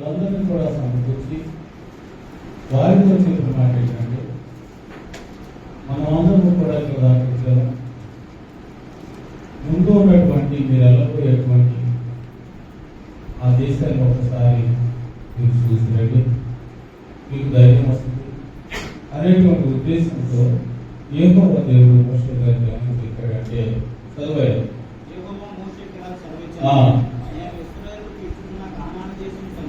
వాళ్ళందరినీ కూడా సమకూర్చి వారితో చెప్పిన మాట ఏంటంటే, మనం అందరం కూడా చూడాలి, ముందు ఉన్నటువంటి మీరు వెళ్ళబోయేటువంటి ఆ దేశాన్ని ఒకసారి మీరు చూసినట్టు మీకు ధైర్యం వస్తుంది అనేటువంటి ఉద్దేశంతో యెహోవా దేవుడు మోషే గారికి ఏమని చెప్పాడంటే, చదివారు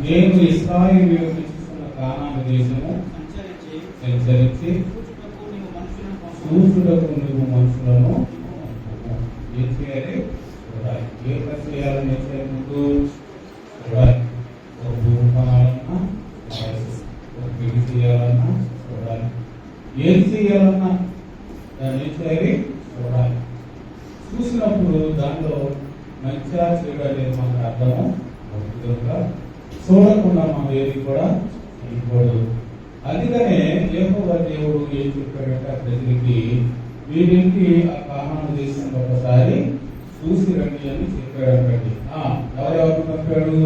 నేను ఇశ్రాయేలీయులకు ఇస్తున్న కానాను దేశము సంచరించి చూచుటకు నువ్వు మనుషులను ఏం చేయాలి? చూడాలి. ఏ పని చేయాలని నేర్చాలి? ముందు చూడాలి. ఒక భూమి కొనాలన్నా ఒక పెళ్లి చేయాలన్నా చూడాలి. ఏం చేయాలన్నా దాన్ని ఏం చేయాలి? చూడాలి. చూసినప్పుడు దానిలో మంచిగా చేయడానికి మనకు అర్థము అవుతుందిగా, చూడకుండా మనం ఏది కూడా చేయకూడదు. అందుకనే యెహోవా దేవుడు ఏం చెప్పాడంటే ఆ ప్రజలకి, వీరింటి ఆ కానాను దేశంలో ఒకసారి చూసి రండి అని చెప్పాడంటండి. ఎవరెవరు పంపాడు?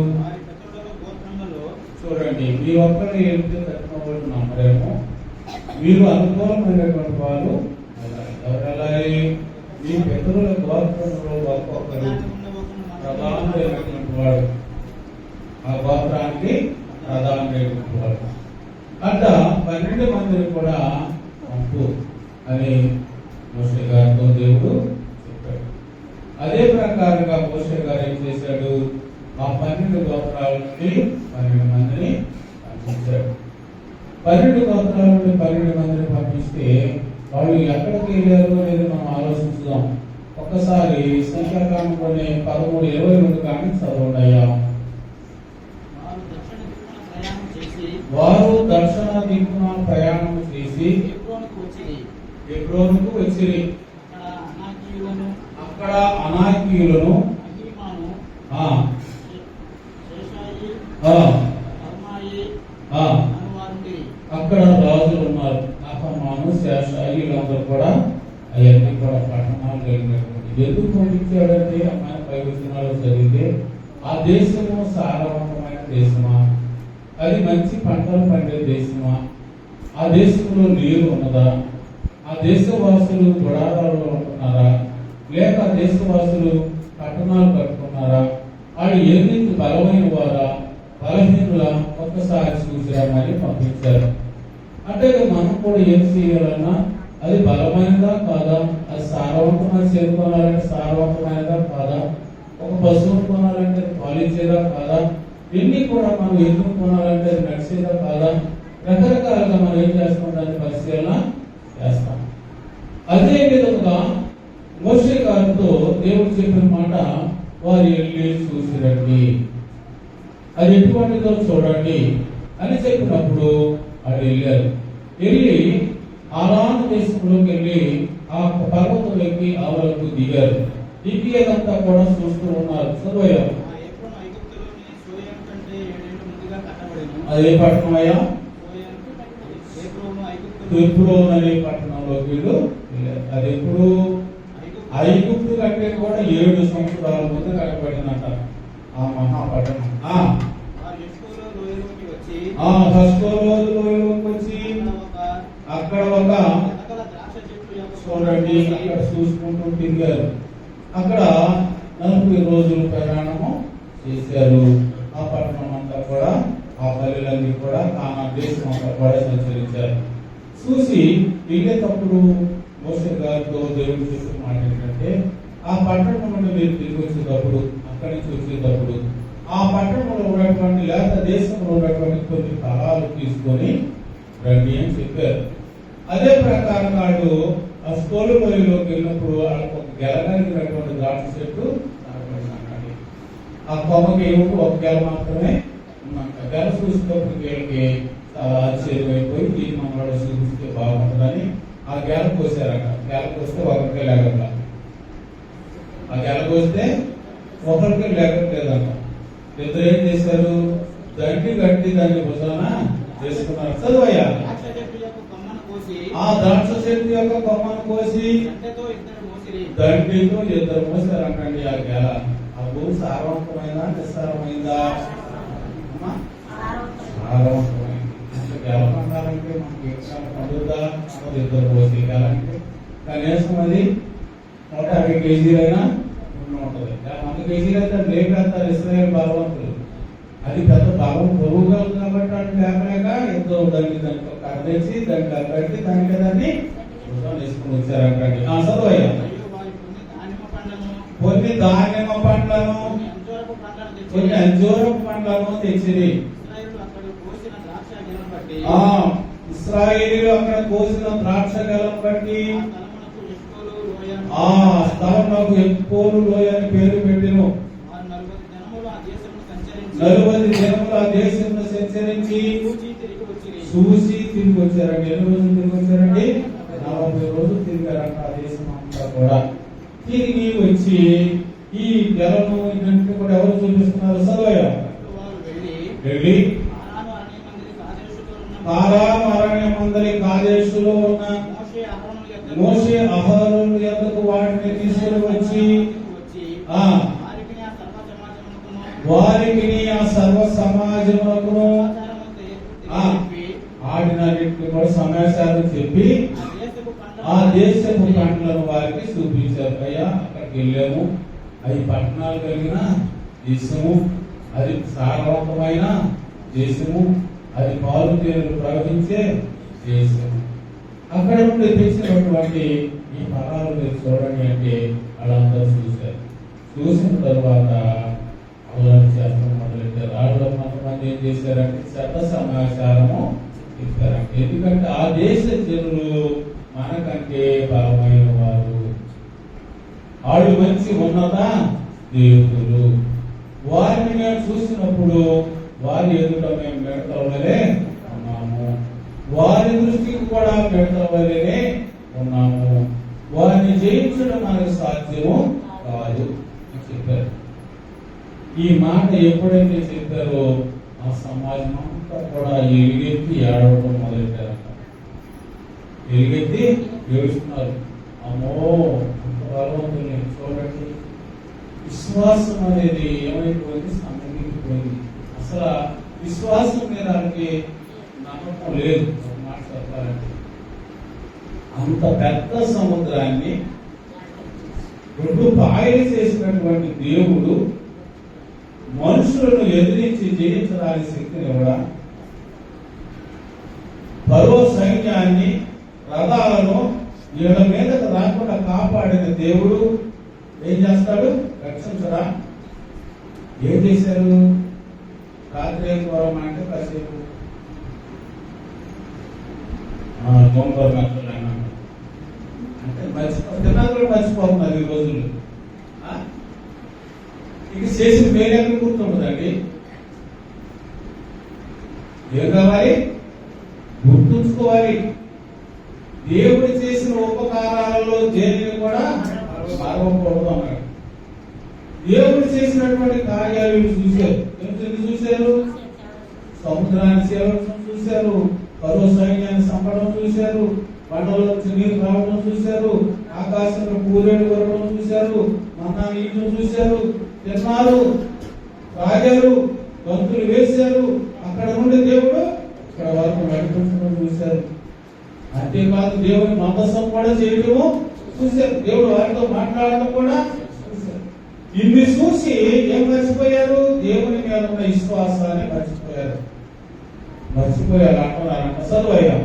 చూడండి, మీ ఒక్కరు వెళ్తే తక్కువ వాళ్ళు నమ్మరేమో, మీరు అనుకూలమైనటువంటి వాళ్ళు ఎవరు వెళ్ళాలి? మీ పితరుల గోత్రంలో ఒక్కొక్కరు ప్రధానమైనటువంటి వాడు, ఆ గోత్రానికి ప్రధానమైనటువంటి వాడు అంట 12 మందిని కూడా పంపు అని మోషే గారితో దేవుడు చెప్పాడు. అదే ప్రకారంగా మోషే గారు ఏం చేశాడు? ఆ 12 గోత్రాల నుండి 12 మందిని పంపించాడు. 12 గోత్రాల నుండి 12 మందిని పంపిస్తే వాళ్ళు ఎక్కడికి వెళ్ళారు అనేది మనం ఆలోచించుదాం. ఒక్కసారి సంఖ్యాకాండంలోనే 13:22 కానీ చదవండియా. వారు దక్షిణ దిక్కున ప్రయాణం చేసి ఎబ్రోనుకు వచ్చిరి. అక్కడ అనాకీయులను అక్కడ రాజులు ఉన్నారు. నాకమాను, శేషాయి వీళ్ళందరూ కూడా అవన్నీ కూడా పట్టణాలు కలిగినటువంటి. ఎందుకు పంపించాడంటే అమ్మాయి 5 వచనాలు చదివితే, ఆ దేశము సారవంతమైన దేశమా, అది మంచి పంటలు పండే దేశమా, ఆ దేశంలో నీరు ఉన్నదా, ఆ దేశవాసులు గుడారాల్లో ఉంటున్నారా, లేక ఆ దేశవాసులు పట్టణాలు కట్టుకున్నారా, వాళ్ళు ఎన్ని బలమైన వారా బలహీనుల ఒక్కసారి చూసిరామని పంపించారు. అంటే మనం కూడా ఏం చేయాలన్నా అది బలమైనదా కాదా, అది సారవంతమైన చేరుకోవాలంటే సారవంతమైనదా కాదా, ఒక పశువును కొనాలంటే పాలించేదా కాదా, ఇన్ని కూడా మనం ఎందుకు కొనాలంటే అది నడిచేదా కాదా, రకరకాలుగా మనం ఏం చేస్తాం, దాన్ని పరిశీలన చేస్తాం. అదే విధంగా మోషే గారితో దేవుడు చెప్పిన మాట, వారు వెళ్ళి చూసిరండి, అది ఎటువంటిదో చూడండి అని చెప్పినప్పుడు వాళ్ళు వెళ్ళారు. వెళ్ళి ఆరాను దేశంలోకి వెళ్ళి ఆ పర్వతం ఎక్కి ఆవలకు దిగారు. దిగేదంతా కూడా చూస్తూ ఉన్నారు. చదువయ్యారు. అదే పట్టణం అయ్యా, ఎబ్రోను అనే పట్టణంలోకి వీళ్ళు వెళ్ళారు. అది ఎప్పుడు? ఐగుప్తు కంటే కూడా 7 సంవత్సరాల ముందు కట్టబడినట ఆ మహాపట్టణం. వచ్చి అక్కడ ఒక చూడండి, అక్కడ చూసుకుంటూ తిరిగారు. అక్కడ 40 రోజులు ప్రయాణము చేశారు. ఆ పట్టణం అంతా కూడా, ఆ పల్లెలన్నీ కూడా, ఆ దేశం అంతా కూడా సంచరించారు. చూసి వెళ్ళేటప్పుడు మోషే గారితో దేవుడు చెప్పిన మాట ఏంటంటే, ఆ పట్టణం నుండి మీరు తిరిగి వచ్చేటప్పుడు, అక్కడి నుంచి వచ్చేటప్పుడు ఆ పట్టణంలో ఉన్నటువంటి లేక దేశంలో ఉన్నటువంటి కొన్ని ఫలాలు తీసుకొని రండి అని చెప్పారు. అదే ప్రకారం వాళ్ళు ఆ స్కూల్ లోయలోకి వెళ్ళినప్పుడు వాళ్ళకి ఒక గెలగలిగినటువంటి ద్రాక్ష చెట్టు కనపడింది. ఆ కొమ్మకి ఒక గెల మాత్రమే ఉందంట. గెల చూసినప్పుడు వీళ్ళకి చాలా ఆశ్చర్యమైపోయి, దీన్ని మమ్మల్ని చూపిస్తే బాగుంటుందని ఆ గెల కోసారట. గెల కోస్తే ఒకరికే లేక, ఆ గెల కోస్తే ఒకరికి లేకట్లేదంట. ఇద్దరు ఏం చేశారు? దండి కట్టి దాన్ని భుజాన చేసుకున్నారు. చదువయ్యా. ఆ ద్రాక్ష చెట్టు యొక్క కొమ్మను కోసి దండితో ఇద్దరు మోసారంటండి. ఆ గెల ఆ భూమి సారవంతమైందా నిస్సారమైందా? పండుగ ఇద్దరు పోతే కాలంటే కనీసం అది 150 కేజీలైనా ఉంటుంది. 100 కేజీలు అయితే లేపేస్తారు ఇస్రాయేల్ బలవంతులు. అది పెద్ద బలం పొరుగుగలదు కాబట్టి వాళ్ళు లేపలేక ఎంతో దానికి కడదేసి దాన్ని కట్టి దానికి దాన్ని వేసుకుని వచ్చారంటే చదువయ్యా. కొన్ని దానిమ్మ పండ్లను కొన్ని అంజూరపు పండ్లను తెచ్చిరి. ఇశ్రాయేలీయులు అక్కడ కోసిన ద్రాక్ష గెలం బట్టి ఆ స్థలమునకు ఎస్కోలు లోయ అని పేరు పెట్టెను. 40 దినములు ఆ దేశంలో సంచరించి చూసి తిరిగి వచ్చారండి. ఎన్ని రోజులు తిరిగి వచ్చారండి? 40 రోజులు తిరిగారంట ఆ దేశం అంతా కూడా. తిరిగి వచ్చి ఈ గెలను ఇదంతా కూడా ఎవరు చూపిస్తున్నారు? సలోయ వెళ్ళి అరణ్య మందలి కాదేశులో ఉన్న మోషే అహరోను యొద్దకు వాటిని తీసుకుని వచ్చి వారికి ఆ సర్వ సమాజమునకును ఆడినన్నింటిని కూడా సమాచారం చెప్పి ఆ దేశపు పంటలను వారికి చూపించారు. అయ్యా అక్కడికి వెళ్ళాము, అవి పట్టణాలు కలిగిన దేశము, అది సారవంతమైన దేశము, అది పాలు తేనెలు ప్రవహించే దేశము. అక్కడ నుండి తెచ్చినటువంటి ఈ ఫలాలు మీరు చూడండి అంటే వాళ్ళందరూ చూశారు. చూసిన తర్వాత అల్లరి చేస్తాం మొదలెట్టారు. వాళ్ళు కొంతమంది ఏం చేశారంటే చెడ్డ సమాచారము ఇచ్చారంటే, ఎందుకంటే ఆ దేశ జనులు మనకంటే బలమైన వారు, వాళ్ళు మంచి ఉన్నత దేవుడు. వారిని మేము చూసినప్పుడు వారి ఎదుట మేము మిడతల వలె ఉన్నాము, వారి దృష్టికి కూడా మిడతల వలెనే ఉన్నాము, వారిని జయించడం మనకు సాధ్యము కాదు అని చెప్పారు. ఈ మాట ఎప్పుడైతే చెప్పారో ఆ సమాజం అంతా కూడా ఎలుగెత్తి ఏడవడం మొదలెట్టారంట. ఎలుగెత్తి ఏడుస్తున్నారు. అమ్మో అంత బలవంతుని చూడండి. విశ్వాసం అనేది ఏమైపోయింది? సన్నగిపోయింది. అసలు విశ్వాసం మీద వాళ్ళకి నమ్మకం లేదు. ఒక మాట చెప్పాలంటే అంత పెద్ద సముద్రాన్ని 2 పాయలు చేసినటువంటి దేవుడు మనుషులను ఎదిరించి జయించడానికి శక్తిని కూడా, ఫరో సైన్యాన్ని రథాలను వీళ్ళ మీదకు రాకుండా కాపాడిన దేవుడు ఏం చేస్తాడు? రక్షించడా? ఏం చేశారు? రాత్రి ఘోరం అంటే కాసేపు గోంగూర మెత్తలు అంటే తిన్నాక కూడా మర్చిపోతున్నారు ఈ రోజులు. ఇక చేసిన పేరు గుర్తుంటుందండి. ఏం కావాలి? గుర్తుంచుకోవాలి. దేవుడు చేసిన ఉపకారాలలో దేనిని కూడా మరవకూడదు అన్నాడు. దేవుడు చేసినటువంటి కార్యాలు చూశారు. ఎందుకు చూశారు? సముద్రాన్ని చేరడం చూశారు, ఫరో సైన్యాన్ని చంపడం చూశారు, పంటలో నీరు రావడం చూశారు, ఆకాశంలో పూరేడు కొరడం చూశారు, మన్నా నీళ్లు చూశారు, తిన్నారు, తాగారు, గంతులు వేశారు. అక్కడ నుండి దేవుడు ఇక్కడ వరకు నడిపించడం చూశారు. అంతేకాదు దేవుని మందసం కూడా చేయడము చూశారు. దేవుడు వారితో మాట్లాడడం కూడా చూశారు. ఇన్ని చూసి ఏం మర్చిపోయారు? దేవుని మీద ఉన్న విశ్వాసాన్ని మర్చిపోయారు. అంటున్నారంట. చదువయ్యా.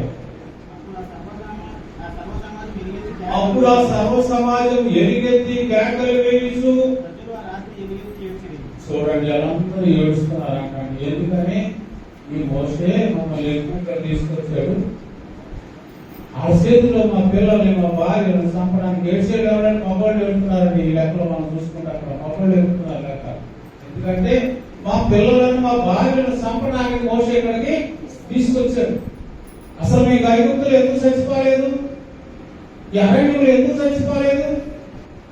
అప్పుడు ఆ సర్వ సమాజం ఎరిగెత్తి కేకలు వేయిచు, చూడండి వాళ్ళందరూ ఏడుస్తున్నారంట. ఎందుకని? ఈ మోషే మమ్మల్ని ఎక్కువ తీసుకొచ్చాడు, ఆ చేతిలో మా పిల్లల్ని మా భార్యను చంపడానికి ఏడ్చేది ఎవరంటే మగవాళ్ళు వెళ్తున్నారండి. ఈ లెక్కలో మనం చూసుకుంటే అక్కడ మగవాళ్ళు వెళ్తున్నారు లెక్క. ఎందుకంటే మా పిల్లలను మా భార్యను చంపడానికి మోషే ఇక్కడికి తీసుకొచ్చాడు. అసలు మీకు ఐగుప్తులు ఎందుకు చచ్చిపోలేదు? ఈ అరణ్యులు ఎందుకు చచ్చిపోలేదు?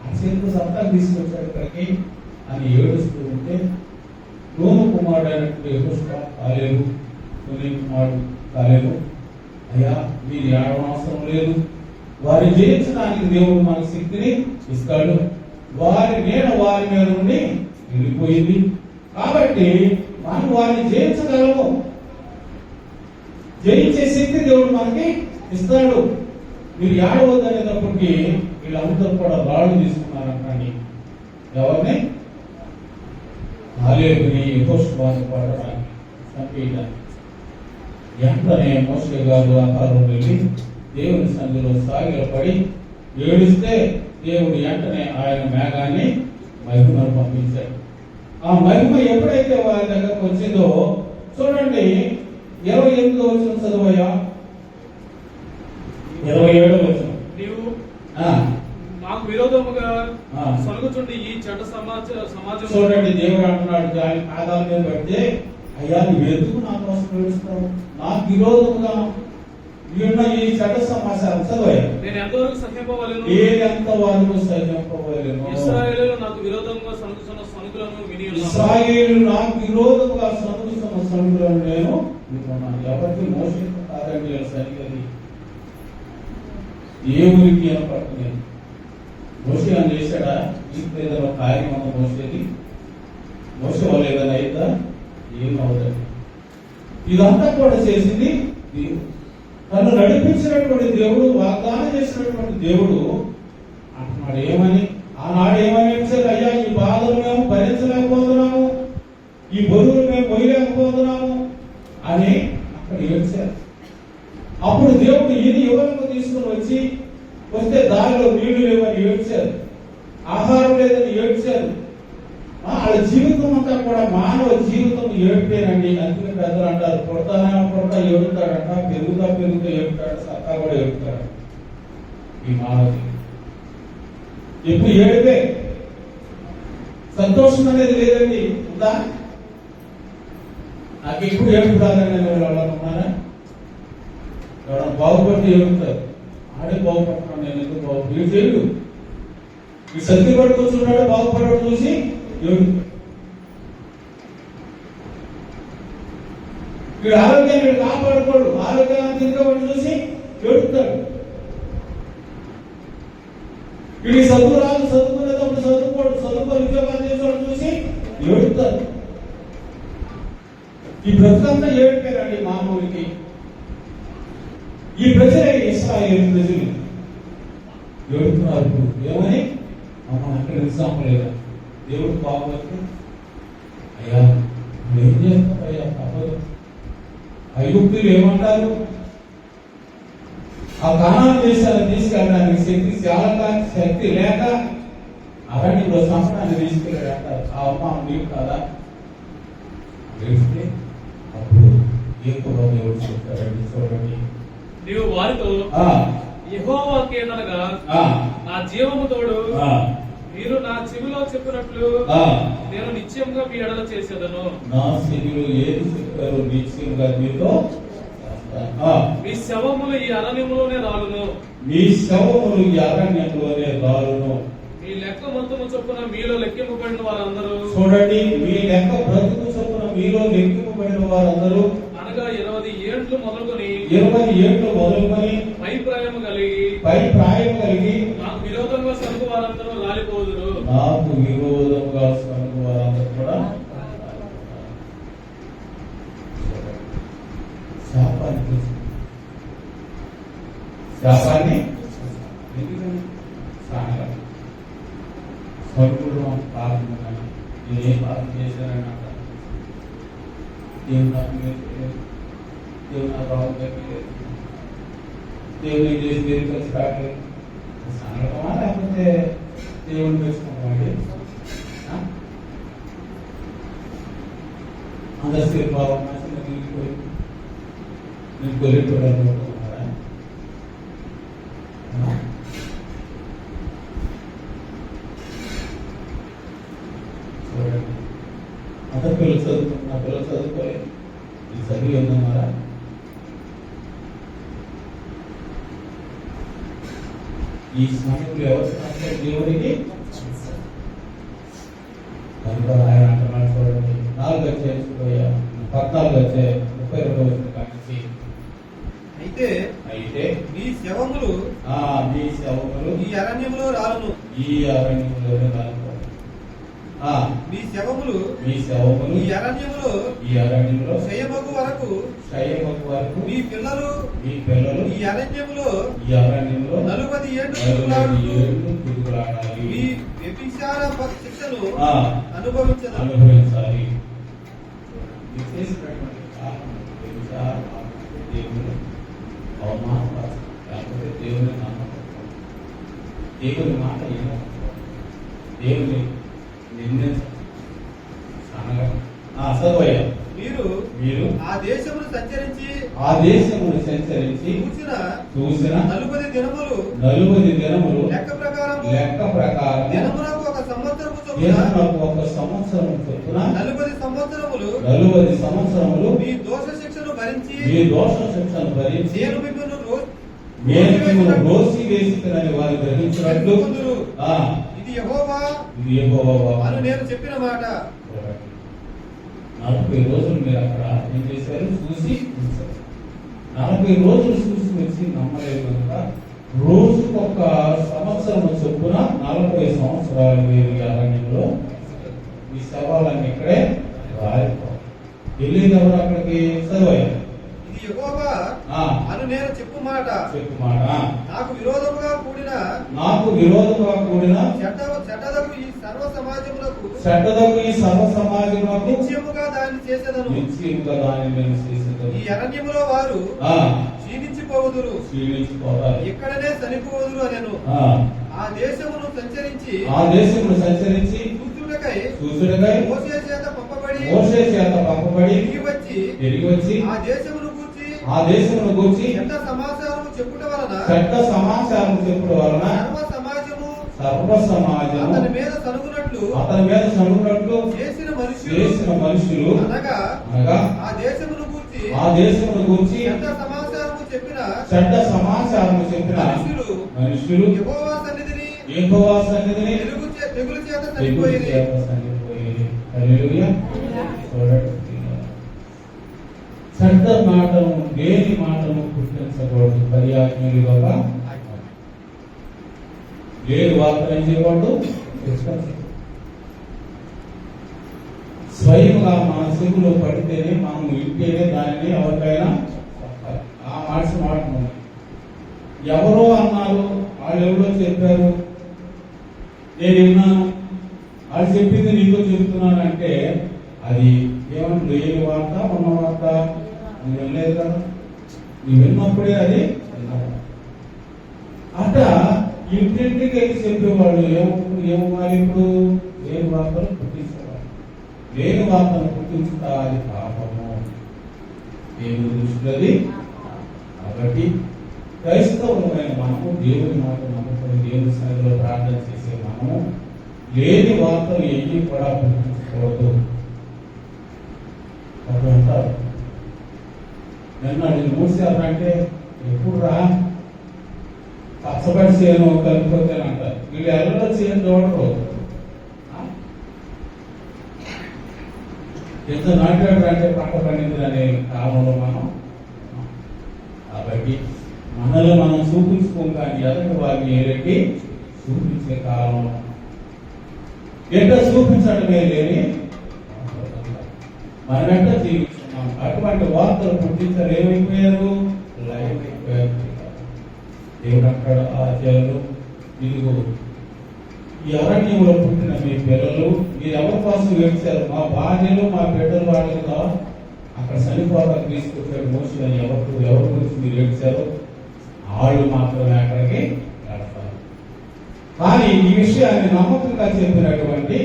ఆ చేతిలో చంపడానికి తీసుకొచ్చాడు ఇక్కడికి అని ఏడుస్తూ ఉంటే, నూను కుమారుడు అయినటువంటి యెహోషువ కాలేబు, నూను కుమారుడు కాలేబు, అయ్యా మీరు ఏడవనవసరం లేదు, వారిని జయించడానికి దేవుడు మన శక్తిని ఇస్తాడు, వారి నీడ వారి మీద నుండి వెళ్ళిపోయింది కాబట్టి మనం వారిని జయించగలము, జయించే శక్తి దేవుడు మనకి ఇస్తాడు. మీరు ఏడవద్దు అనేటప్పటికి వీళ్ళందరూ కూడా రాళ్ళు తీసుకున్నారంటండి. ఎవరిని? కాలేబుని యెహోషువను కొట్టడానికి, చంపేయడానికి. వెంటనే మోషే గారు ఆకారం వెళ్ళి దేవుని సన్నిధిలో సాగిలపడి ఏడిస్తే దేవుడు వెంటనే ఆయన మేఘాన్ని మహిమను పంపించాడు. ఆ మహిమ ఎప్పుడైతే వారి దగ్గరకు వచ్చిందో చూడండి, 28వ వచనం చదువయ్యా. 27వ వచనం. నీవు మాకు విరోధముగా సలుగుచుండి ఈ చెడ్డ సమాజం. చూడండి, దేవుడు అంటున్నాడు దాని పాదాల మీద పడితే, అయ్యా నువ్వు ఎందుకు నా కోసం ఏడుస్తావు? నాకు విరోధముగా ఉన్న ఈ చెడ్డ సమాచారం చదవయ్యా. నేను ఎంతవరకు సహింపవలెను? ఎంతవరకు సహింపవలెను? ఇశ్రాయేలు నాకు విరోధంగా సనుగుతున్న సనుగులను విని ఉన్నాను. ఇశ్రాయేలు నాకు విరోధంగా సనుగుతున్న సనుగులను నేను విన్నాను. ఎవరికి మోషే కాదండి సరిగది, దేవునికి వినపడుతుంది. మోషే అని చేశాడా? ఇంత ఏదైనా కార్యం అన్న మోసేది? మోసే వాళ్ళు ఏదైనా అయిద్దా? ఏమవుతుంది? ఇదంతా కూడా చేసింది దేవుడు. తను నడిపించినటువంటి దేవుడు, వాగ్దానం చేసినటువంటి దేవుడు అంటున్నాడు ఏమని? ఆనాడు ఏమని ఏడ్చారు? అయ్యా ఈ బాధలు మేము భరించలేకపోతున్నాము, ఈ బరువులు మేము మొయ్యలేకపోతున్నాము అని అక్కడ ఏడ్చారు. అప్పుడు దేవుడు ఈయన యువలకు తీసుకుని వస్తే దారిలో నీళ్లు లేవని ఏడ్చారు, ఆహారం లేదని ఏడ్చారు. వాళ్ళ జీవితం అంతా కూడా మానవ జీవితం ఏడిపోయానండి. అందుకే పెద్దలు అంటారు, పుడతా ఏడుతాడంట, పెరుగుతా ఏడుతాడు, సత్తా కూడా ఏడుతాడు. ఈ మానవ జీవితం ఎప్పుడు ఏడిపే, సంతోషం అనేది లేదండి. ఉందా? నాకు ఎప్పుడు ఏడుపు రాదని వాళ్ళు ఉన్నారా? ఎవరైనా బాగుపడితే ఏడుతారు, ఆడే బాగుపడుతున్నాను నేను ఎందుకు బాగుపడి చేయడు. ఈ సత్తి పట్టుకొచ్చున్నాడు బాగుపడడం చూసి వీడు ఆరోగ్యాన్ని వీడు కాపాడుకోడు, ఆరోగ్యాన్ని తిరగబడి చూసి ఏడుతాడు. వీడి చదువు రాదు, చదువుకునేటప్పుడు చదువుకోడు, చదువుకొని ఉద్యోగాలు చేసేవాడు చూసి ఏడుతాడు. ఈ బ్రతుకంతా ఏడిపోయారండి మామూలుకి. ఈ ప్రజలే ఇశ్రాయేలు ప్రజలు ఏడుతున్నారు. ఏమని? అమ్మ అక్కడ ఎగ్జాంపుల్ లేదా? దేవుడు బాగోతే అయ్యా ఏం చేస్తావు అయ్యా, తప్పదు. ఐగుప్తులు ఏమంటారు? ఆ కానాను దేశాన్ని తీసుకెళ్ళడానికి శక్తి లేక అరణ్యంలో సంవత్సరాన్ని తీసుకెళ్ళాడు అంటారు. ఆ అమ్మ నీవు కాదా? వేస్తే అప్పుడు ఎక్కువ దేవుడు చెప్తారండి. చూడండి, నీవు వారితో యెహోవాకేనగా నా జీవము తోడు మీరు నా చెవిలో చెప్పినట్లు నేను నిశ్చయంగా మీ ఎడల చేసేదను. నా చెవిలో ఏది చెప్పారో నిశ్చయంగా మీతో మీ శవములు ఈ అరణ్యములోనే రాలును. మీ శవములు ఈ అరణ్యంలోనే రాలును. మీ లెక్క మొత్తము చొప్పున మీలో లెక్కింపబడిన వారందరూ. చూడండి, మీ లెక్క బ్రతుకు చొప్పున మీలో లెక్కింపబడిన వారందరూ అనగా 20 ఏండ్లు మొదలుకొని పై ప్రాయం కలిగి నాకు విరోధంగా సరుకు వారందరూ రాలిపోదురు. నాకు విరోధంగా సరుకు వారందరూ కూడా శాపాన్ని సరుకుడు పాపం కానీ నేనేం పాపం చేశానని అంటారు. దేవుడు నాకు దేవుడు నాకు రావట్లేదు, దేవుడు చేసి దేని కలిసి కావట్లేదు. సంగతమా లేకపోతే దేవుడిని వేసుకుంటామండి? అందరి భావం నిలిచిపోయి నేను కొలిపోయాలనుకుంటున్నారా? చూడండి, అందరు పిల్లలు చదువుకుంటున్నా, పిల్లలు చదువుకోలేదు. ఈ చదివి ఉందన్నారా? ఈ సమయంలో ఎవరు దేవుడికి కనుక ఆయన అంటున్నాడు. చూడండి, 4 వచ్చే 14 వచ్చే 32 వచ్చిన కాంచి అయితే మీ శవములు ఈ అరణ్యంలో రాలును. ఈ అరణ్యంలోనే రాలును. మీ శవములు ఈ అరణ్యంలో క్షయమగు వరకు వరకు మీ పిల్లలు ఈ ఈ అరణ్యములో 40 ఏళ్ళు తిరుగులాడాలి. ఈ వ్యభిచార శిక్షను అనుభవించాలి. చేసినటువంటి పాపం, వ్యభిచారం, దేవుని అవమానపరచడం, లేకపోతే దేవుని నమ్మకం, దేవుని మాట వినకపోవడం, దేవుని నిందించడం, అనగా చదవయ్య మీరు ఆ దేశమును సంచరించి చూసిన 40 దినములు లెక్క ప్రకారం దినమునకు ఒక సంవత్సరము చొప్పున 40 సంవత్సరములు మీ దోష శిక్షను భరించి నేను మిమ్మల్ని రోసి వేసుకుని వారు గ్రహించినట్లు ఇది యెహోవా అని నేను చెప్పిన మాట. 40 రోజులు మీరు అక్కడ ఏం చేశారు? చూసి ఉంచారు. 40 రోజులు చూసి వచ్చి నమ్మలేదు కనుక రోజుకొక సంవత్సరం చొప్పున 40 సంవత్సరాలు మీరు ఈ అరణ్యంలో ఈ శవాలన్నీ ఇక్కడే రాలిపోవాలి. వెళ్ళేది ఎవరు అక్కడికి? చదువయ్యారు. ఇది యెహోవా అని నేను చెప్పు మాట. నాకు విరోధముగా కూడిన చెడ్డదగు ఈ సర్వ సమాజములకు నిత్యముగా దాన్ని చేసేదను. ఈ అరణ్యములో వారు క్షీణించిపోవుదురు, ఇక్కడనే చనిపోవుదురు అనెను. ఆ దేశమును సంచరించి చూచుటకై మోషే చేత పంపబడి తిరిగి వచ్చి ఆ దేశమును గూర్చి చెడ్డ సమాచారము చెప్పుట వలన సర్వ సమాజము అతని మీద సనుగునట్లు చేసిన మనుషులు అనగా ఆ దేశమును గూర్చి చెడ్డ సమాచారము చెప్పిన మనుషులు యెహోవా సన్నిధిని తెగులు చేత చనిపోయేది. చెడ్డ మాటను, దేని మాటను పుట్టించకూడదు. పర్యాజ్ఞలుగా లేని వార్తలు ఏం చేయకూడదు? స్వయంగా మన చెవులో పడితేనే మనం ఇంటేనే దానిని ఎవరికైనా ఆ మాట ఎవరో అన్నారు, వాళ్ళు ఎవరో చెప్పారు, నేను విన్నాను, వాళ్ళు చెప్పింది నీతో చెబుతున్నాను అంటే అది ఏమన్నా లేని వార్త, ఉన్న వార్త నువ్వు వినలేదు కదా. నువ్వు విన్నప్పుడే అది అట ఇంటింటికి వెళ్ళి చెప్పేవాళ్ళు ఏమవ్వాలి? ఇప్పుడు లేని వార్తలు పుట్టించేవాళ్ళు. లేని వార్తను పుట్టించుతా అది పాపము, దేవుని దృష్టిది. కాబట్టి క్రైస్తవులమైన మనము దేవుని మాట నమ్ముకొని దేవుని సన్నిధిలో ప్రార్థన చేసే మనము లేని వార్తలు ఏవి కూడా పుట్టించకూడదు. అప్పుడు అంటారు, నిన్న నేను మూసారంటే ఎప్పుడు రా పచ్చబడి చేయను కలిపిపోతాను అంటారు. వీళ్ళు ఎల్లడో చేయని చూడరు. ఎంత నాటాడు అంటే పంట పండింది అనే కాలంలో మనం. కాబట్టి మనలో మనం చూపించుకోం, కానీ ఎదటి వారిని ఏరెట్టి చూపించే కాలంలో ఎట్లా చూపించడమే లేని మనమెంట జీవిస్తున్నాం. అటువంటి వార్తలు పుట్టించారు. ఏమైపోయారు? లైవ్ అయిపోయారు. దేవుడు అక్కడ ఆచార్యులు, ఇదిగో ఈ అరణ్యంలో పుట్టిన మీ పిల్లలు మీరు ఎవరి కోసం ఏడ్చారు? మా భార్యలు, మా బిడ్డలు వాళ్ళుగా అక్కడ చనిపోవడానికి తీసుకొచ్చాడు మోషే అని ఎవరి గురించి మీరు ఏడ్చారు? వాళ్ళు మాత్రమే అక్కడికి వెళ్తారు. కానీ ఈ విషయాన్ని నమ్మకంగా చెప్పినటువంటి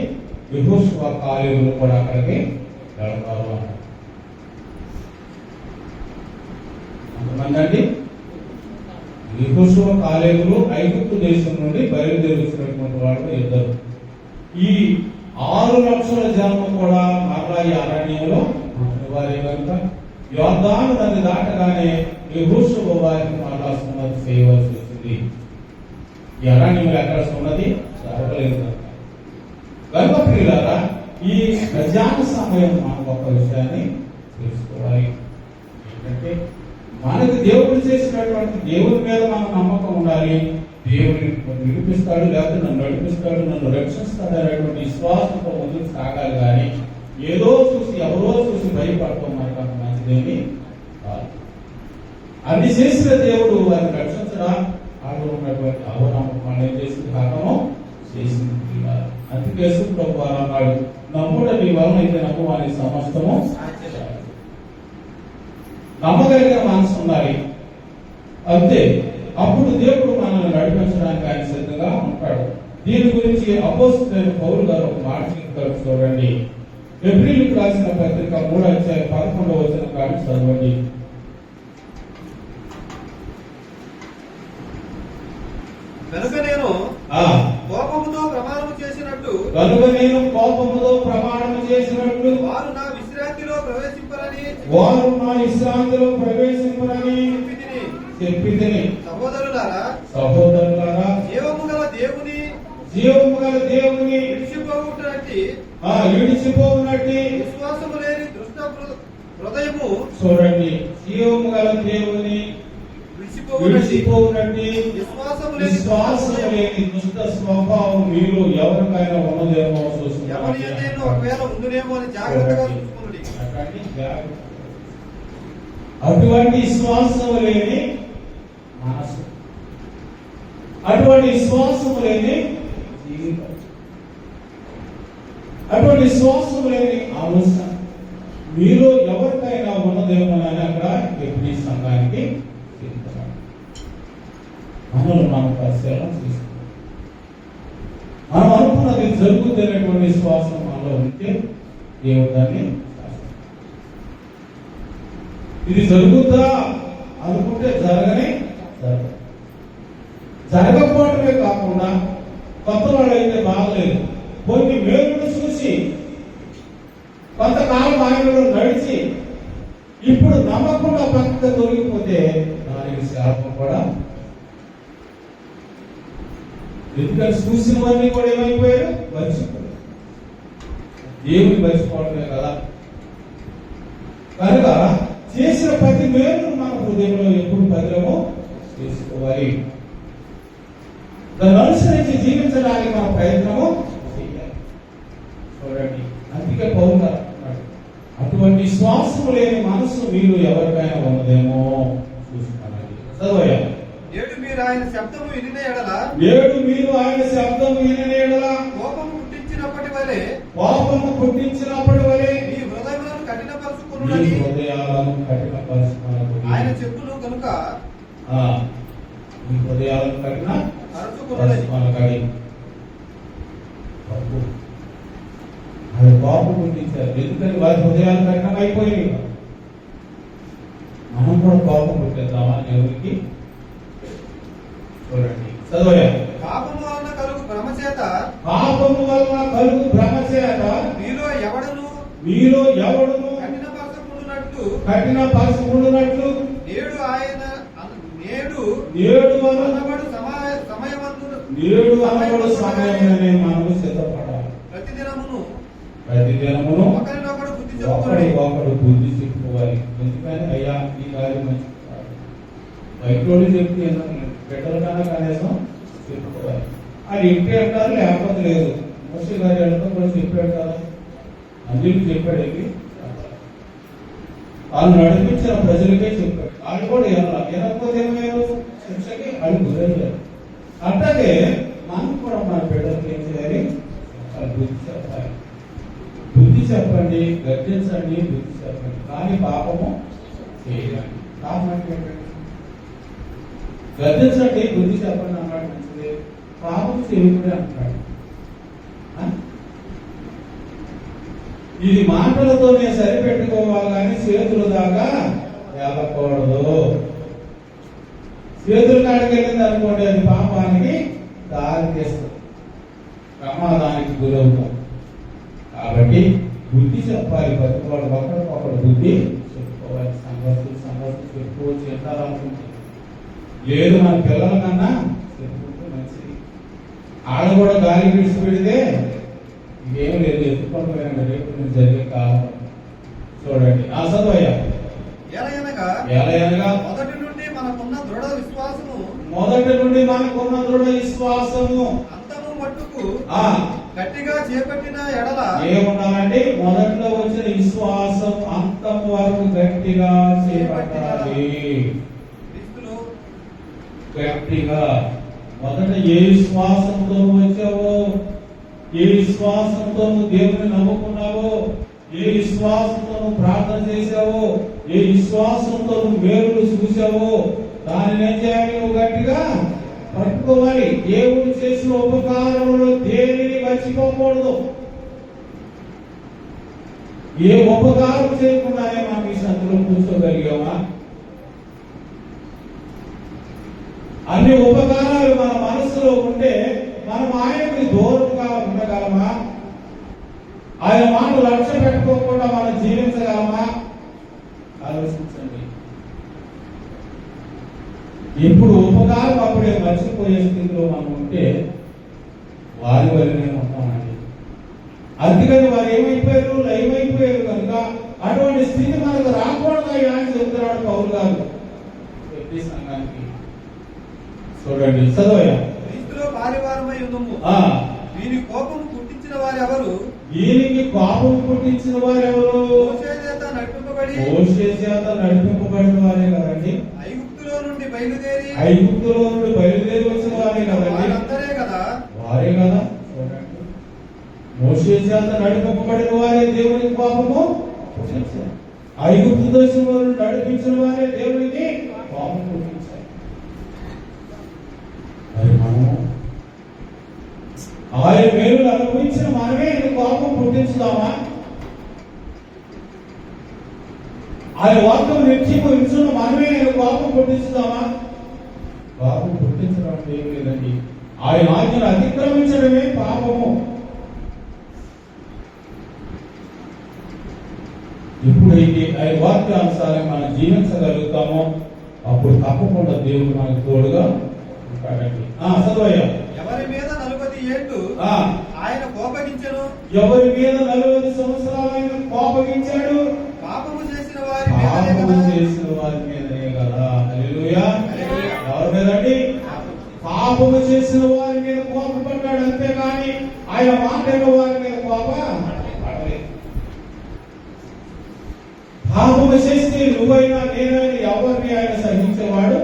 యెహోషువ కాలేబులు కూడా అక్కడికి వెళ్తారు అన్నారు. అంతమంది అండి యెహోషువ కాలేబులు ఐగుప్తు దేశం నుండి బయలుదేరుతున్నటువంటి వాళ్ళు ఇద్దరు. ఈ 6 లక్షల జనం కూడా మరలా ఈ అరణ్యంలో వారి కనుక యోర్దాను నది దాటగానే యెహోషువ వారికి మరలా సున్నతి చేయవలసి వచ్చింది. ఈ అరణ్యంలో ఎక్కడ సున్నతి జరగలేదు కనుక ప్రియులారా, ఈ మధ్యాహ్న సమయం మనం ఒక విషయాన్ని తెలుసుకోవాలి. ఏంటంటే మనకి దేవుడు చేసినటువంటి దేవుని మీద మన నమ్మకం ఉండాలి. దేవుని విడిపిస్తాడు, లేకపోతే నన్ను నడిపిస్తాడు, నన్ను రక్షిస్తాడు అనేటువంటి విశ్వాసంతో ముందుకు సాగాలి. కానీ ఏదో చూసి ఎవరో చూసి భయపడతాం మనకు అంత మంచి చేసిందేమి కాదు. అన్ని చేసిన దేవుడు వారిని రక్షించడా? వాళ్ళు ఉన్నటువంటి అవనమ్మకం వాళ్ళు ఏం చేసింది? హతము చేసింది. అందుకే యేసు ప్రభు వారు అన్నాడు, నమ్ముట నీ వలన అయితే నమ్మువాని సమస్తము. నమ్మగలిగిన మనసు ఉండాలి అంతే. అప్పుడు దేవుడు మనల్ని నడిపించడానికి ఆయన సిద్ధంగా ఉంటాడు. దీని గురించి అపోస్తలుడైన పౌలు గారు ఒక మాట చెప్తారు, చూడండి. హెబ్రీయులకు రాసిన పత్రిక 3:11 కానీ చదవండి. కనుక నేను కోపముతో ప్రమాణము చేసినట్టు వారు నా విశ్రాంతిలో ప్రవేశింపరని చెప్పితిని. సహోదరులారా జీవము గల దేవుని విడిచిపోవునట్టి విశ్వాసము లేని దుష్ట హృదయము, చూడండి, జీవము గల దేవుని విడిచిపోవునట్టి విశ్వాసము లేని దుష్ట స్వభావం మీరు ఎవరికైనా ఉన్నదేమో ఒకవేళ ఉండునేమో అని జాగ్రత్తగా చూసుకోండి. అటువంటి విశ్వాసము లేని మనసు, అటువంటి విశ్వాసము లేని జీవితం, అటువంటి విశ్వాసము లేని ఆలోచన మీరు ఎవరికైనా ఉన్నదేమో అని అక్కడ ఎప్పుడు సంఘానికి మనల్ని మనం పరిశీలన చేస్తున్నాం. మనం అనుకున్నది జరుగుతున్నటువంటి విశ్వాసం మనలో ఉంటే దేవుడు దాన్ని ఇది జరుగుతా అనుకుంటే జరగకపోవటమే కాకుండా కొత్త వాళ్ళు అయితే బాగలేదు, కొన్ని మేలును చూసి కొంతకాలం ఆయనలో నడిచి ఇప్పుడు నమ్మకుండా పక్కన తొలగిపోతే దానికి శాపం కూడా. ఎందుకంటే చూసినవన్నీ కూడా ఏమైపోయారు? మర్చిపోయారు. దేవుని మర్చిపోవడమే కదా. కనుక చేసిన ప్రతి మేలు మన హృదయంలో ఎప్పుడు భద్రమో చేసుకోవాలి. దాన్ని అనుసరించి జీవించడానికి మన ప్రయత్నము చేయాలి. చూడండి, అందుకే పౌలు గారు అంటున్నాడు, అటువంటి విశ్వాసము లేని మనసు మీరు ఎవరికైనా ఉన్నదేమో చూసుకోవాలి. చదవయ్యా. నేడు మీరు ఆయన శబ్దము వినిన ఎడల కోపము పుట్టించినప్పటి వలె మీ హృదయములను కఠినపరుచుకొనుడని ఆయన చెప్పును కనుక మీ హృదయాలను కఠినపరుచుకొనుడని ఆయన బాబు పుట్టించారు. ఎందుకని వారి హృదయాలు కఠినమైపోయినాయి. మనం కూడా కోపం పుట్టేద్దామా దేవునికి? చూడండి, చదవయా. పాపము వలన కలుగు భ్రమ చేత మీలో ఎవడును కఠినపరచుకుంటున్నట్లు నేడు అనబడు సమయమనే మనము సిద్ధపడాలి. ప్రతిదినమును ఒకడు బుద్ధి చెప్పుకోవాలి. ఎందుకని అయ్యా ఈ కార్యం మంచి బయటోళ్ళు చెప్తే బిడ్డల కన్నా కనీసం చెప్పుకోవాలి. అది ఇంటి అంటారు, లేకపోతే లేదు. మోసే గారి అంతా కూడా చెప్పాడు కదా, అందరికి చెప్పాడు. వాళ్ళు నడిపించిన ప్రజలకే చెప్పాడు. వాళ్ళు కూడా వినకపోతే ఏమయ్యారు? శిక్షకి వాళ్ళు గురయ్యారు. అట్లాగే మనం కూడా మన బిడ్డలకి ఏం చేయాలి? బుద్ధి చెప్పాలి. బుద్ధి చెప్పండి, గర్జించండి, బుద్ధి చెప్పండి, కానీ పాపము చేయాలి. పాపం అంటే గర్జించండి, బుద్ధి చెప్పండి అన్నాడు, మంచిది. పాపం చేయకూడదు అంటాడు. ఇది మాటలతోనే సరిపెట్టుకోవాలి కానీ చేతుల దాకా వెళ్ళకూడదు. చేతుల కాడికి వెళ్ళింది అనుకోండి, అది పాపానికి దారి తీస్తుంది, ప్రమాదానికి గురవుతాం. కాబట్టి బుద్ధి చెప్పాలి. ప్రతివాడు ఒకరికొకరు బుద్ధి చెప్పుకోవాలి. సంఘర్షణ చెప్పుకోవచ్చు ఎంతాలనుకుంటుంది. లేదు మన పిల్లల కన్నా చెప్పుకుంటే మంచిది. ఆడ కూడా గాలి విడిచి పెడితే ఇదేం లేదు, ఎత్తుకోవడం రేపు నేను జరిగే కాలం. చూడండి, ఆ చదువయ్యా. మొదటి నుండి మనకున్న దృఢ విశ్వాసము అంతము గట్టిగా చేపట్టిన ఎడల ఏముండాలంటే మొదట్లో వచ్చిన విశ్వాసం అంతం వరకు గట్టిగా చేపట్టాలి. క్రీస్తులో గట్టిగా మొదట ఏ విశ్వాసంతో వచ్చావో, ఏ విశ్వాసంతో నువ్వు దేవుని నమ్ముకున్నావో, ఏ విశ్వాసంతో నువ్వు ప్రార్థన చేశావో, ఏ విశ్వాసంతో నువ్వు మేలులు చూసావో దానిని ఏం చేయాలి? నువ్వు గట్టిగా పట్టుకోవాలి. దేవుడు చేసిన ఉపకారంలో దేనిని మర్చిపోకూడదు. ఏ ఉపకారం చేయకుండానే మనం ఈ సందులో కూర్చోగలిగామా? అన్ని ఉపకారాలు మన మనసులో ఉంటే మనం ఆయనకి దూరంగా ఉండగలమా? ఆయన మాట లక్ష్య పెట్టుకోకుండా మనం జీవించగలమా? ఆలోచించండి. ఎప్పుడు ఉపకారం అప్పుడే మర్చిపోయే స్థితిలో మనం ఉంటే వారి వల్లనే ఉంటామండి. అందుకని వారు ఏమైపోయారు? లైవ్ అయిపోయారు కనుక అటువంటి స్థితి మనకు రాకూడదు అని చెప్తున్నాడు పౌలు గారు సంఘానికి. చూడండి, చదవయ్యా. క్రీస్తులో పారివారమై ఉందుము. వీరి కోపం పుట్టించిన వారెవరు? వీరికి కోపం పుట్టించిన వారెవరు? మోషే చేత నడిపింపబడి, మోషే చేత నడిపింపబడిన వారే కదండి. ఐగుప్తులో నుండి బయలుదేరి వచ్చిన వారే కదండి. వారందరే కదా. వారే కదా. చూడండి, మోషే చేత నడిపింపబడిన వారే దేవునికి కోపము పుట్టించారు. ఐగుప్తు దేశం వారు నడిపించిన వారే దేవునికి కోపం పుట్టించారు. మరి మనము ఆయన మేలు అనుభవించిన మనమే కోపం పుట్టించుదామా? ఆయన వాక్యం నిత్యము వింటున్న మనమే కోపం పుట్టించుదామా? కోపం పుట్టించడం అంటే ఏం లేదండి, ఆయన ఆజ్ఞను అతిక్రమించడమే పాపము. ఎప్పుడైతే ఆయన వాక్యానుసారం మనం జీవించగలుగుతామో అప్పుడు తప్పకుండా దేవుడు మనకు తోడుగా ఉంటాడండి. చదవయ్యా. ఎవరి మీద 40 ఏళ్ళు ఆయన కోపగించెను. ఎవరి మీద 40 సంవత్సరాలు ఆయన కోపగించాడు? పాపము చేసిన వారి మీదనే కదా. హల్లెలూయా. ఎవరి మీదండి? పాపము చేసిన వారి మీద కోపపడ్డాడు, అంతేగాని ఆయన మాట్లాడిన వారి మీద కోపపడలేదు. పాపము చేస్తే నువ్వైనా నేనైనా ఎవరిని ఆయన సహించేవాడు.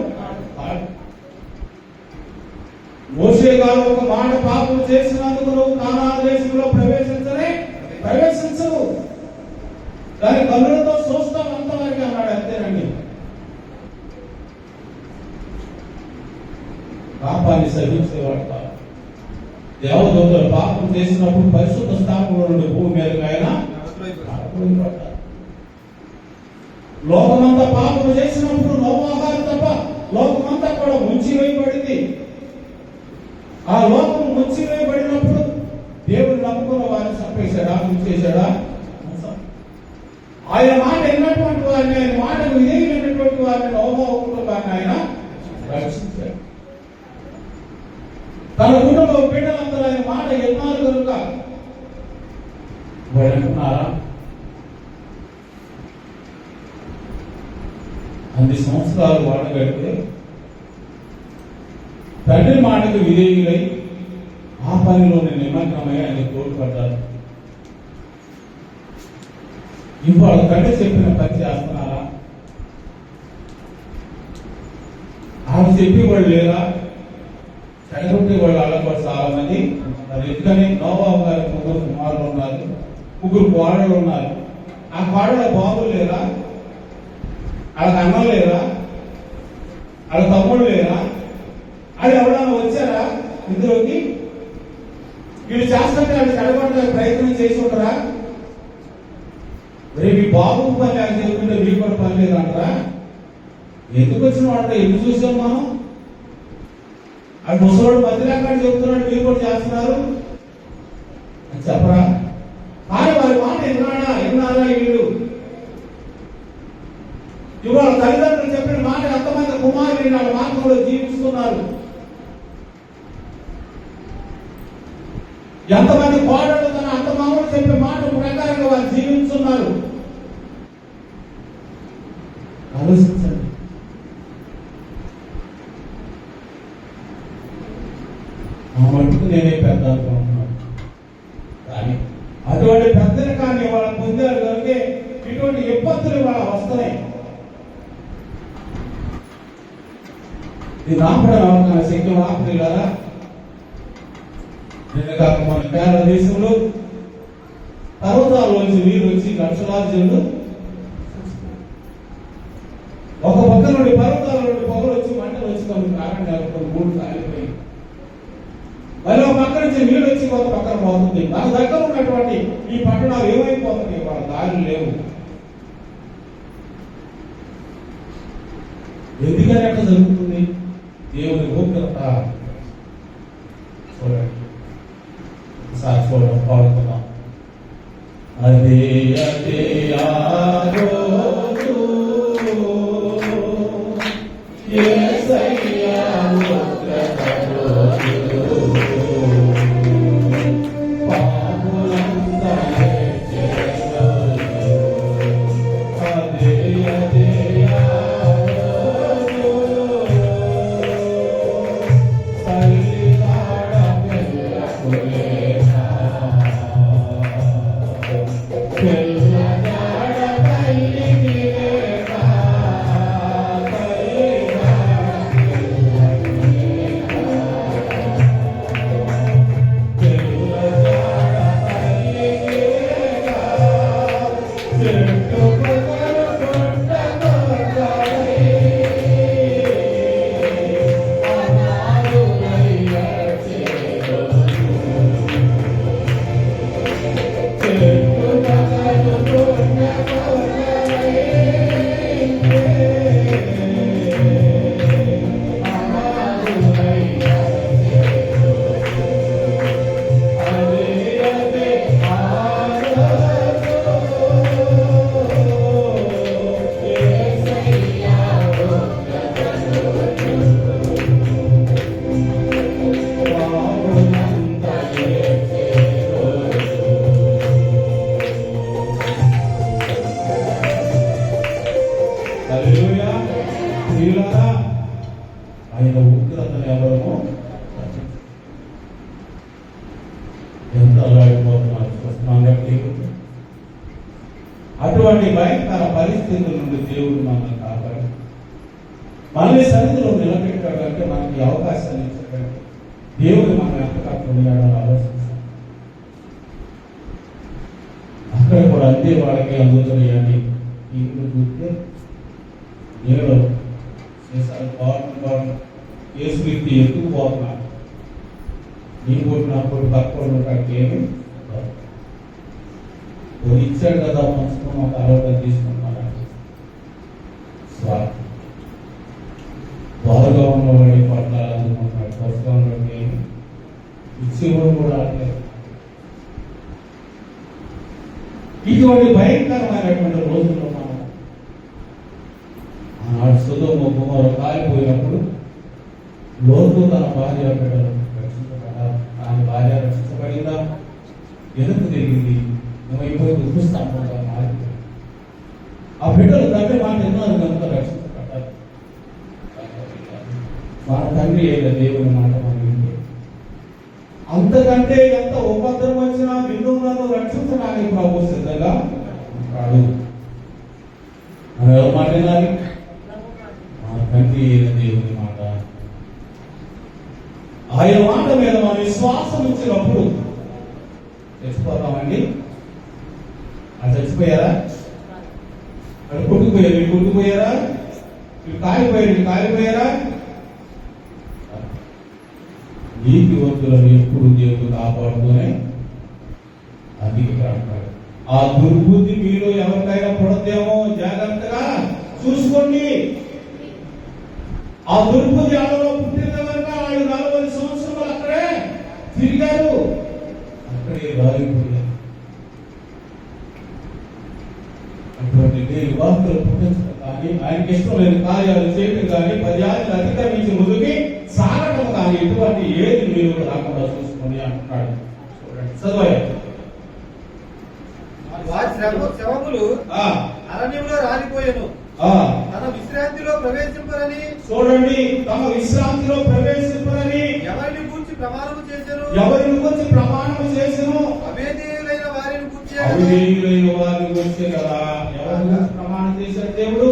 మోషే గారు ఒక మాట పాపం చేసినందుకు నువ్వు కానాను దేశంలో ప్రవేశించవు, దాని కన్నులతో చూస్తాం అంతవరకు అన్నాడు. అంతేనండి. పాపాన్ని సహించేవాడు కాదు. దేవదూతలు పాపం చేసినప్పుడు పరిశుద్ధ స్థానంలో నుండి భూమి మీదకి ఆయన లోకమంతా పాపం చేసినప్పుడు నోవాహారు తప్ప లోకమంతా కూడా ముంచివేయబడింది. ఆ లోకం ముంచివేయబడినప్పుడు దేవుడు నమ్ముకున్న వారిని చంపేశాడా? ముంచేశాడా? ఆయన మాట విన్నటువంటి వారిని, ఆయన మాటకు విధేయులైనటువంటి వారిని, నోవహు కుటుంబాన్ని ఆయన రక్షించాడు. తన కుటుంబ బిడ్డలందరూ ఆయన మాట విన్నారు కనుక వాళ్ళు అంటున్నారా? అన్ని సంవత్సరాలు వాడగడితే తండ్రి మాటకు విధేయులై ఆ పనిలోని నిమగ్నమై ఆయన తోడ్పడ్డారు. ఇవాళ తండ్రి చెప్పిన పని చేస్తున్నారా? ఆమె చెప్పి వాళ్ళు లేరా? చెడగొట్టే వాళ్ళు అలా చాలా మంది ఉన్నారు. ఎందుకని నోవాహు గారి 3 కుమారులు ఉన్నారు, 3 కోడళ్ళు ఉన్నారు. ఆ కోడళ్ళ బాబులు లేరా? వాళ్ళకి అన్నం లేరా? వాళ్ళ తమ్ముడు లేరా? అది ఎవడన్నా వచ్చారా ఇందులోకి? వీళ్ళు చేస్తుంటే వాళ్ళు చెడగొట్టడానికి ప్రయత్నం చేసి ఉంటారా? రేపు బాబు పని అని చెప్తుంటే మీకు కూడా పని లేదంటారా? ఎందుకు వచ్చిన వాళ్ళ ఎందుకు చూసాం మనం? అది ముసలోడు మధ్యలేక చెప్తున్నాడు, మీరు కూడా చేస్తున్నారు అని చెప్పరా? కానీ వారి మాట విన్నారా వీళ్ళు? ఇవాళ తల్లిదండ్రులు చెప్పిన మాట ఎంతమంది కుమారులు వాళ్ళ మార్గంలో జీవిస్తున్నారు? ఎంతమంది కోడళ్ళు తన అత్తమామలు చెప్పే మాట ప్రకారంగా వారు జీవిస్తున్నారు? ఆలోచించండి. ఆ మట్టుకు నేనే పెద్ద అనుకుంటున్నాను. ఇది రాపడానికి శక్తి ఆపది కదా. నిన్న కాక మన కేరళ దేశంలో పర్వతాల్లోంచి నీరు వచ్చి లక్షలాది జనులు ఒక పక్క నుండి పర్వతాల నుండి పొగలు వచ్చి మంటలు వచ్చి కొన్ని కారణం మూడు కాలిపోయి మళ్ళీ ఒక పక్క నుంచి నీళ్ళు వచ్చి ఒక పక్కన పోతుంది. మన దగ్గర ఉన్నటువంటి ఈ పట్టణాలు ఏమైపోతున్నాయి, వాళ్ళ దారులు లేవు. ఎందుకని అట్లా జరుగుతుంది? దేవుని ఉగ్రత. చూడండి ఒకసారి చూడండి, పాడుతున్నాం. అదే అదే ఆ రోజు యేసయ్య ఉగ్రత రోజు. ఆయన ఉగ్రతను ఎవరమో ఎంత అల్లాడిపోతున్నారు చూస్తున్నాం కాబట్టి అటువంటి భయంకర పరిస్థితుల నుండి దేవుడు మనల్ని కాపాడు మనల్ని సన్నిధిలో నిలబెట్టాడంటే మనకి అవకాశాన్ని ఇచ్చాడు. దేవుడు మనం ఎంత కట్టుకున్నాడని ఆలోచించాలి. అక్కడ కూడా అంతే వాళ్ళకి అందుతున్నాయండి. ఇంట్లో చూస్తే నేను కేసు వ్యక్తి ఎందుకు పోతున్నాను, నీ కొట్టినప్పుడు తక్కువ ఏమి ఇచ్చాడు కదా పంచుకున్న ఒక ఆలోచన తీసుకుంటున్నాను. స్వార్థం బాగా ఉన్నవాడి పట్ల అందుకుంటున్నాడు, కొత్తగా ఉన్నవాడికి ఏమి ఇచ్చేవాడు కూడా ఆడలేదు. ఇటువంటి భయంకరమైనటువంటి రోజుల్లో మనం ఆనాడు సొదొమ గొమొర్రా కాలిపోయినప్పుడు లోతు తన భార్య బిడ్డలు రక్షించబడ్డారు. తన భార్య రక్షించబడిందా? ఎందుకు జరిగింది? ఏమైపోయి దుఃఖస్తంభంగా మారిపోయింది. ఆ బిడ్డలు తండ్రి మాట ఎన్నో కనుక రక్షించబడ్డారు. మన తండ్రి అయిన దేవుని మాట మనం వింటే అంతకంటే ఎంత ఉపద్రవం వచ్చినా నిన్ను రక్షించడానికి ప్రభు సిద్ధంగా ఉంటాడు. మనం ఎవరి మాట వినాలి? మన తండ్రి అయిన దేవుని మాట. ఆయన మాట మీద మన విశ్వాసం ఇచ్చినప్పుడు చచ్చిపోతామండి. అది చచ్చిపోయారా? అది కొట్టుకుపోయారు, వీళ్ళు కొట్టుకుపోయారా? వీళ్ళు కాలిపోయారు, వీళ్ళు కాలిపోయారా? నీతి వంతులను ఎప్పుడు దేవుడు కాపాడుతూనే అంటాడు. ఆ దుర్బుద్ధి మీరు ఎవరికైనా పుడతేమో జాగ్రత్తగా చూసుకోండి. ఆ దుర్బుద్ధి ఆడలో పుట్టిన కనుక వాళ్ళు 40 సంవత్సరాలు అక్కడే తిరిగారు, అక్కడే రాలిపోయారు. అటువంటి వార్తలు పుట్టించడం కానీ, ఆయనకి ఇష్టం లేని కార్యాలు చేయటం కానీ, 10 ఏళ్ళు అతిక్రమించి ముందుకి సాగటం కానీ ఎటువంటి ఏది మీరు రాకుండా చూసుకోండి అంటున్నాడు. చూడండి, చదవాలి. శవములు అరణ్యంలో రాలిపోయాను, తన విశ్రాంతిలో ప్రవేశింపరని. చూడండి, తమ విశ్రాంతిలో ప్రవేశింపరని ఎవరిని గూర్చి ప్రమాణం చేశారు? ఎవరిని గురించి ప్రమాణం చేశాను? అవిధేయులైన వారిని గూర్చి. అవిధేయులైన వారిని గురించి కదా ఎవరి గురించి ప్రమాణం చేశాడు దేవుడు?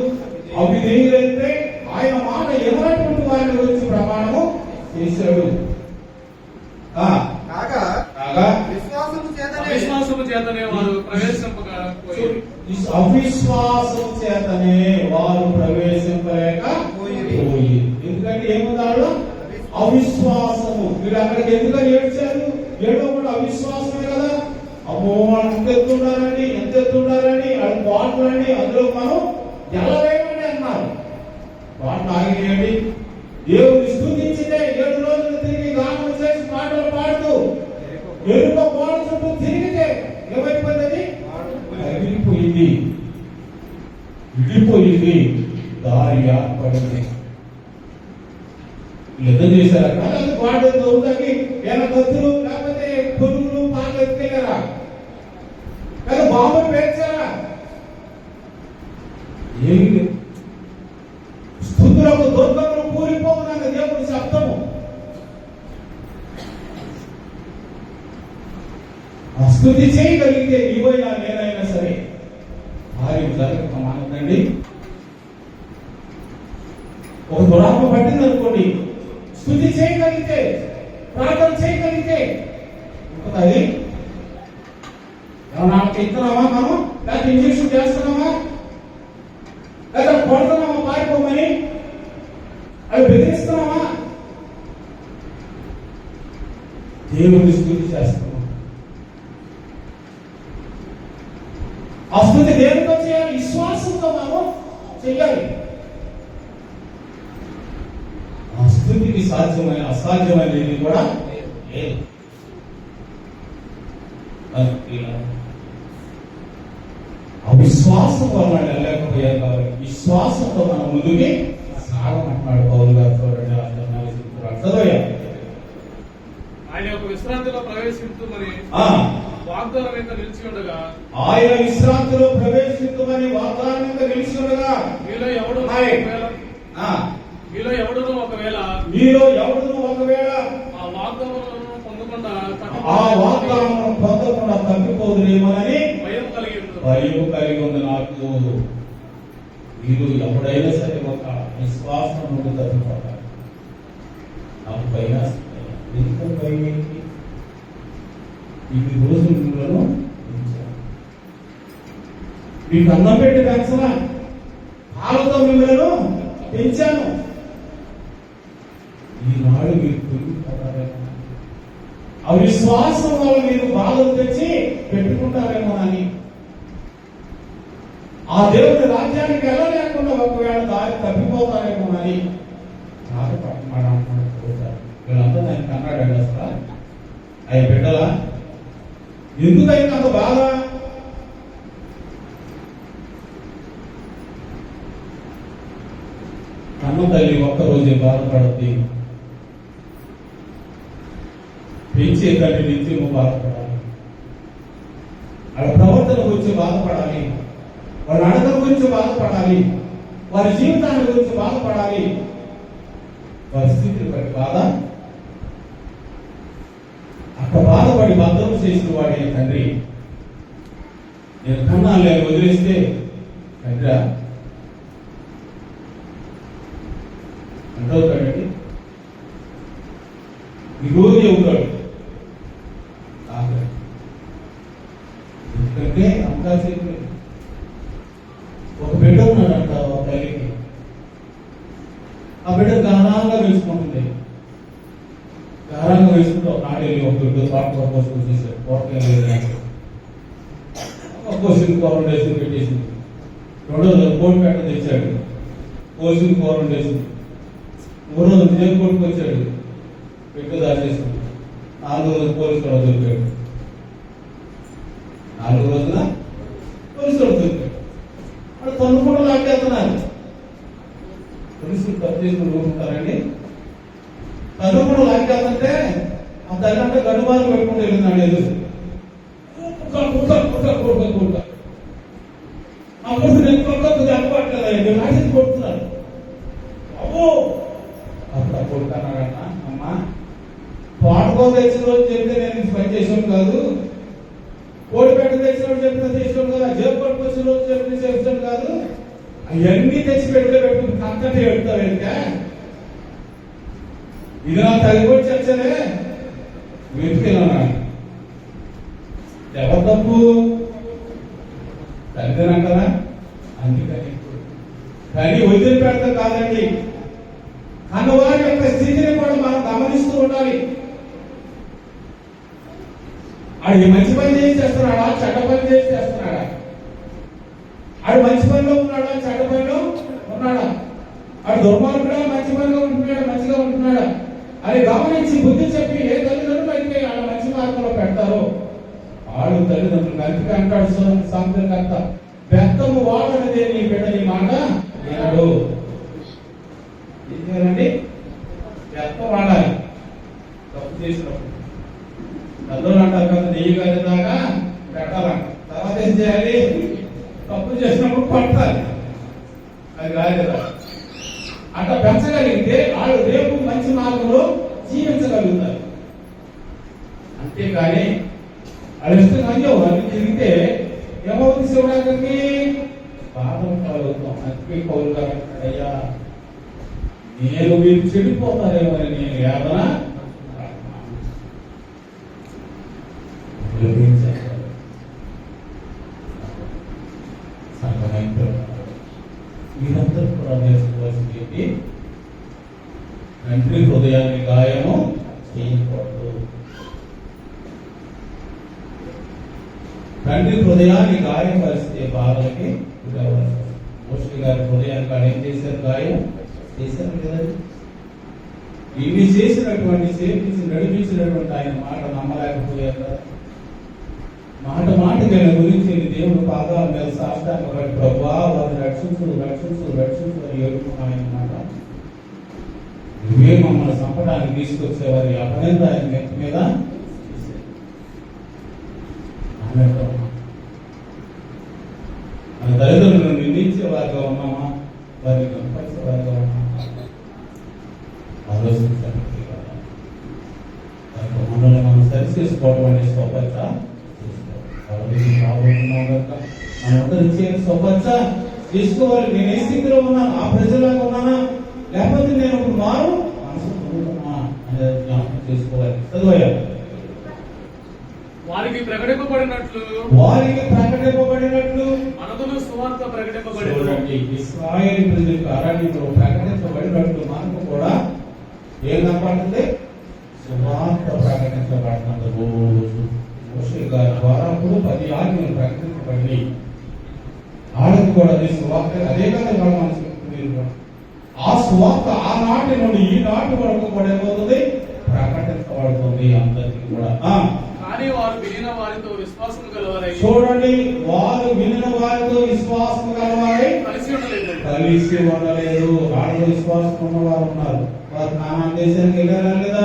అవిధేయులైతే ఆయన మాట ఎవరైనటువంటి వారిని గురించి చేతనే వారు ప్రవేశింపలేక పోయి. ఎందుకంటే ఏముందాడు అవిశ్వాసము. వీడు అక్కడికి ఎందుకని ఏడ్చారు? ఏడో కూడా అవిశ్వాసమే కదా. అమ్మో వాళ్ళు ఎంత ఎత్తుండారండి, ఎంత ఎత్తుండారండి, అది బాటలండి, అందులో మనం ఎలవేయమని అన్నారు. బాటలు ఆగినాయండి. దేవుని స్తుతించితే 7 రోజులు తిరిగి గానం చేసి పాటలు పాడుతూ ఎరుక గోడ చుట్టూ తిరిగితే ఏమైపోయింది? తగిలిపోయింది, విడిపోయింది, దారి ఏర్పడింది. యుద్ధం చేశారా? కానీ వాడు దొరుకుతాకి ఏమైనా కత్తులు లేకపోతే పురుగులు పాటలు ఎత్తుకెళ్ళారా? కానీ బాంబులు పేర్చారా? ఏమి లేదు. స్థుతులకు దుర్గములు కూలిపోతున్న దేవుడి శబ్దము. ఆ స్థుతి చేయగలిగితే నీవైనా నేనైనా సరే భార్య జరగక మానకండి. ఒక దురాత్మ పట్టింది అనుకోండి, స్థుతి చేయగలిగితే, ప్రార్థన చేయగలిగితే అది ఏమన్నా ఇస్తున్నామా మనం? లేకపోతే ఇంజక్షన్ చేస్తున్నామా? లేదా కొడుతున్నామా పారిపోమని? అవి బెదిరిస్తున్నామా? దేవుని స్థుతి చేస్తున్నాం. ఆ స్థుతి దేవునితో చేయాలి, విశ్వాసంతో మనం చెయ్యాలి. ఆ స్థుతికి సాధ్యమైన అసాధ్యమైనది కూడా లేదు. అవిశ్వాసం వల్ల వెళ్ళలేకపోయారు కాబట్టి విశ్వాసంతో మనం ముందుకి సాగమంటున్నాడు పౌలు గారు. చూడండి, ఆయన యొక్క విశ్రాంతిలో ప్రవేశించుమని వాగ్దానం మీద నిలిచి ఉండగా, ఆయన విశ్రాంతిలో ప్రవేశించుమని వాగ్దానం మీద నిలిచి ఉండగా, మీలో ఎవడు ఒకవేళ ఆ వాగ్దానం పొందకుండా తప్పిపోదురేమోనని భయం కలిగి ఉంది నాకు. మీరు ఎప్పుడైనా సరే ఒక విశ్వాసం నుండి తప్పిపోతారు. నాకు భయం. ఎందుకు భయం? ఏంటి? ఇన్ని రోజులు మిమ్మల్ని మీకు అన్నం పెట్టి పెంచనా? పాలతో మిమ్మల్ని పెంచాను. ఈనాడు మీరు పొందుకుంటారేమో, అవిశ్వాసం వల్ల మీరు బాధలు తెచ్చి పెట్టుకుంటారేమో అని. ఆ దేవుని రాజ్యానికి వెళ్ళలేకుండా ఒకవేళ దారి తప్పిపోతారేమో అని బాధపడుతున్నాడు. వీళ్ళంతా దానికి అన్నాడండి. అసలు అవి బిడ్డలా ఎందుకైనా అంత బాధ? కన్న తల్లి ఒక్కరోజే బాధపడద్ది, పెంచే తల్లి నిత్యము బాధపడాలి. వాళ్ళ ప్రవర్తన గురించి బాధపడాలి, వాళ్ళ నడక గురించి బాధపడాలి, వారి జీవితాన్ని గురించి బాధపడాలి. పరిస్థితిని బట్టి బాధ. అక్కడ బాధపడి భద్రం చేసిన వాడే తండ్రి. నేను కన్నాను వదిలేస్తే తండ్రి అంటవుతాడండి. ఈరోజు అవుతాడు. ఎందుకంటే అవకాశం ఒక బిడ్డ ఉన్నాడంట ఒక తల్లికి. ఆ బిడ్డ గానంగా వేసుకుంటుంది. గానంగా వేసుకుంటే ఒక నాడేళ్ళు ఒక బిడ్డ తోట కోసం చేశాడు. తోటకి కోసిన కూర వండేసి పెట్టేసింది. 2 రోజులు కోడి పెట్ట తెచ్చాడు, కోసిన కూర వండేసింది. 3 రోజులు జైలు కొట్టుకొచ్చాడు, పెట్టు దాచేసింది. 4 రోజులు పోలీసు వాడు దొరికాడు. 4 రోజుల పోలీసు వాడు దొరికాడు. వాడు తను కూడా లాగేస్తున్నారు. పోలీసులు తప్పు చేసుకుని ఊరుకుంటారండి. తను కూడా లాగేస్తుంటే ఆ తల్లి గడుబాలు పెట్టుకుంటూ వెళ్ళిందండి. ఎదురు అప్పుడు నేను కొడుకు అలవాట్లేదు, రాసి కొడుతున్నారు. అబ్బో అప్పుడు ఆ కొడుకు అన్నాడన్నా, అమ్మా పాడుకో తెచ్చిన రోజు చెప్తే నేను పని చేసాను కాదు, కోడిపెట్ట తెచ్చిన రోజు చెప్పిన చేసాను కదా, జేబు పట్టుకు వచ్చిన రోజు చెప్పిన చేసాను కాదు, అవన్నీ తెచ్చి పెట్టుకుని కంటే పెడతావు వెళ్తే ఇది నాకు తగ్గిపోయి చచ్చలే వెతుకెళ్ళా. ఎవరు తప్పు? తల్లిదండ్రులు కదా. అందుకని ఇప్పుడు కానీ వదిలిపెడతాం కాదండి. కన్నవారి యొక్క స్థితిని కూడా మనం గమనిస్తూ ఉండాలి. ఆడు మంచి పని చేసి చేస్తున్నాడా, చెడ్డ పని చేసి చేస్తున్నాడా? ఆడు మంచి పనిలో ఉన్నాడా, చెడ్డ పనిలో ఉన్నాడా? ఆడు దుర్మార్గుడా, మంచి పనిలో ఉంటున్నాడా, మంచిగా ఉంటున్నాడా అని గమనించి బుద్ధి చెప్పి ఏ తల్లిదండ్రులు అయితే ఆడ మంచి మార్గంలో పెడతారో ఆడు తల్లిదండ్రులు అందుకే అంటాడు సాంస్కృతికర్త, బెత్తము వాడనదే నీ బిడ్డ నీ మాట వినడు. ఏం చేయాలండి? బెత్తం వాడాలి తప్పు చేసినప్పుడు. అందులో అంటారు కదా, నెయ్యి కలిదాకా పెట్టాలంట. తర్వాత ఏం చేయాలి? తప్పు చేసినప్పుడు పట్టాలి. అది కాదు కదా. అట్లా పెంచగలిగితే వాళ్ళు రేపు మంచి మార్గంలో జీవించగలుగుతారు. అంతేకాని వాళ్ళు ఇష్టం అయ్యో అన్ని తిరిగితే ఏమవుతుంది? శివరాత్రికి బాధం కలుగుతాం. అందుకే కౌలు అయ్యా నేను మీరు చెడిపోతారేమో అని నేను వేదన మీరందరూ కూడా నేర్చుకోవాల్సింది తండ్రి హృదయాన్ని గాయము చేయకూడదు. తండ్రి హృదయాన్ని గాయం పరిస్థితి బాధలకి మోషి గారి హృదయాన్ని గాయం ఏం చేశారు? గాయం చేశారు కదండి. ఇన్ని చేసినటువంటి సేవించి నడిపించినటువంటి ఆయన మాట నమ్మలేకపోయారు కదా. మాట మాటకైన గురించి దేవుడు పాదాల మీద సాష్టాంగపడి ప్రభువా వారిని రక్షించు రక్షించు రక్షించు అని ఏడుకున్నాయన మాట. నువ్వే మమ్మల్ని చంపడానికి తీసుకొచ్చేవారి అపనింద ఆయన నెత్తి మీద మన తల్లిదండ్రులను నిందించే వారిగా ఉన్నామా, వారిని కనపరిచే వారిగా ఉన్నామా ఆలోచించండి. మనల్ని మనం సరి చేసుకోవడం అనే స్వపచ్చ రాబోతున్నాం కనుక మనందరూ ఇచ్చే స్వపచ్చ తీసుకోవాలి. నేను ఏ స్థితిలో ఉన్నాను? ఆ ప్రజలాగా ఉన్నానా, లేకపోతే నేను ఒక మారు మనసు పొందుతున్నా అనేది జ్ఞాపకం చేసుకోవాలి. చదువయ్యా. వారికి ప్రకటింపబడినట్లు మనకును సువార్త ప్రకటింపబడినట్టు ఇశ్రాయేలు ప్రజలకు అరణ్యంలో ప్రకటించబడినట్లు మనకు కూడా ఏం కనపడుతుంది? సువార్త ప్రకటించబడుతుంది. రోజు మోషే గారి ద్వారా 10 ఆజ్ఞలు ప్రకటించబడి ఆడది కూడా సువార్త అదే కదా మనసు. ఆ సువార్త ఆనాటి నుండి ఈనాటి వరకు కూడా ఏమవుతుంది? ప్రకటించబడుతుంది అందరికీ కూడా. కానీ వారు వినిన వారితో విశ్వాసం గలవారై, చూడండి, వారు వినిన వారితో విశ్వాసం గలవారై కలిసి ఉండలేదు. వాళ్ళు విశ్వాసం ఉన్నవారు ఉన్నారు. వారు నానా దేశానికి వెళ్ళారా లేదా?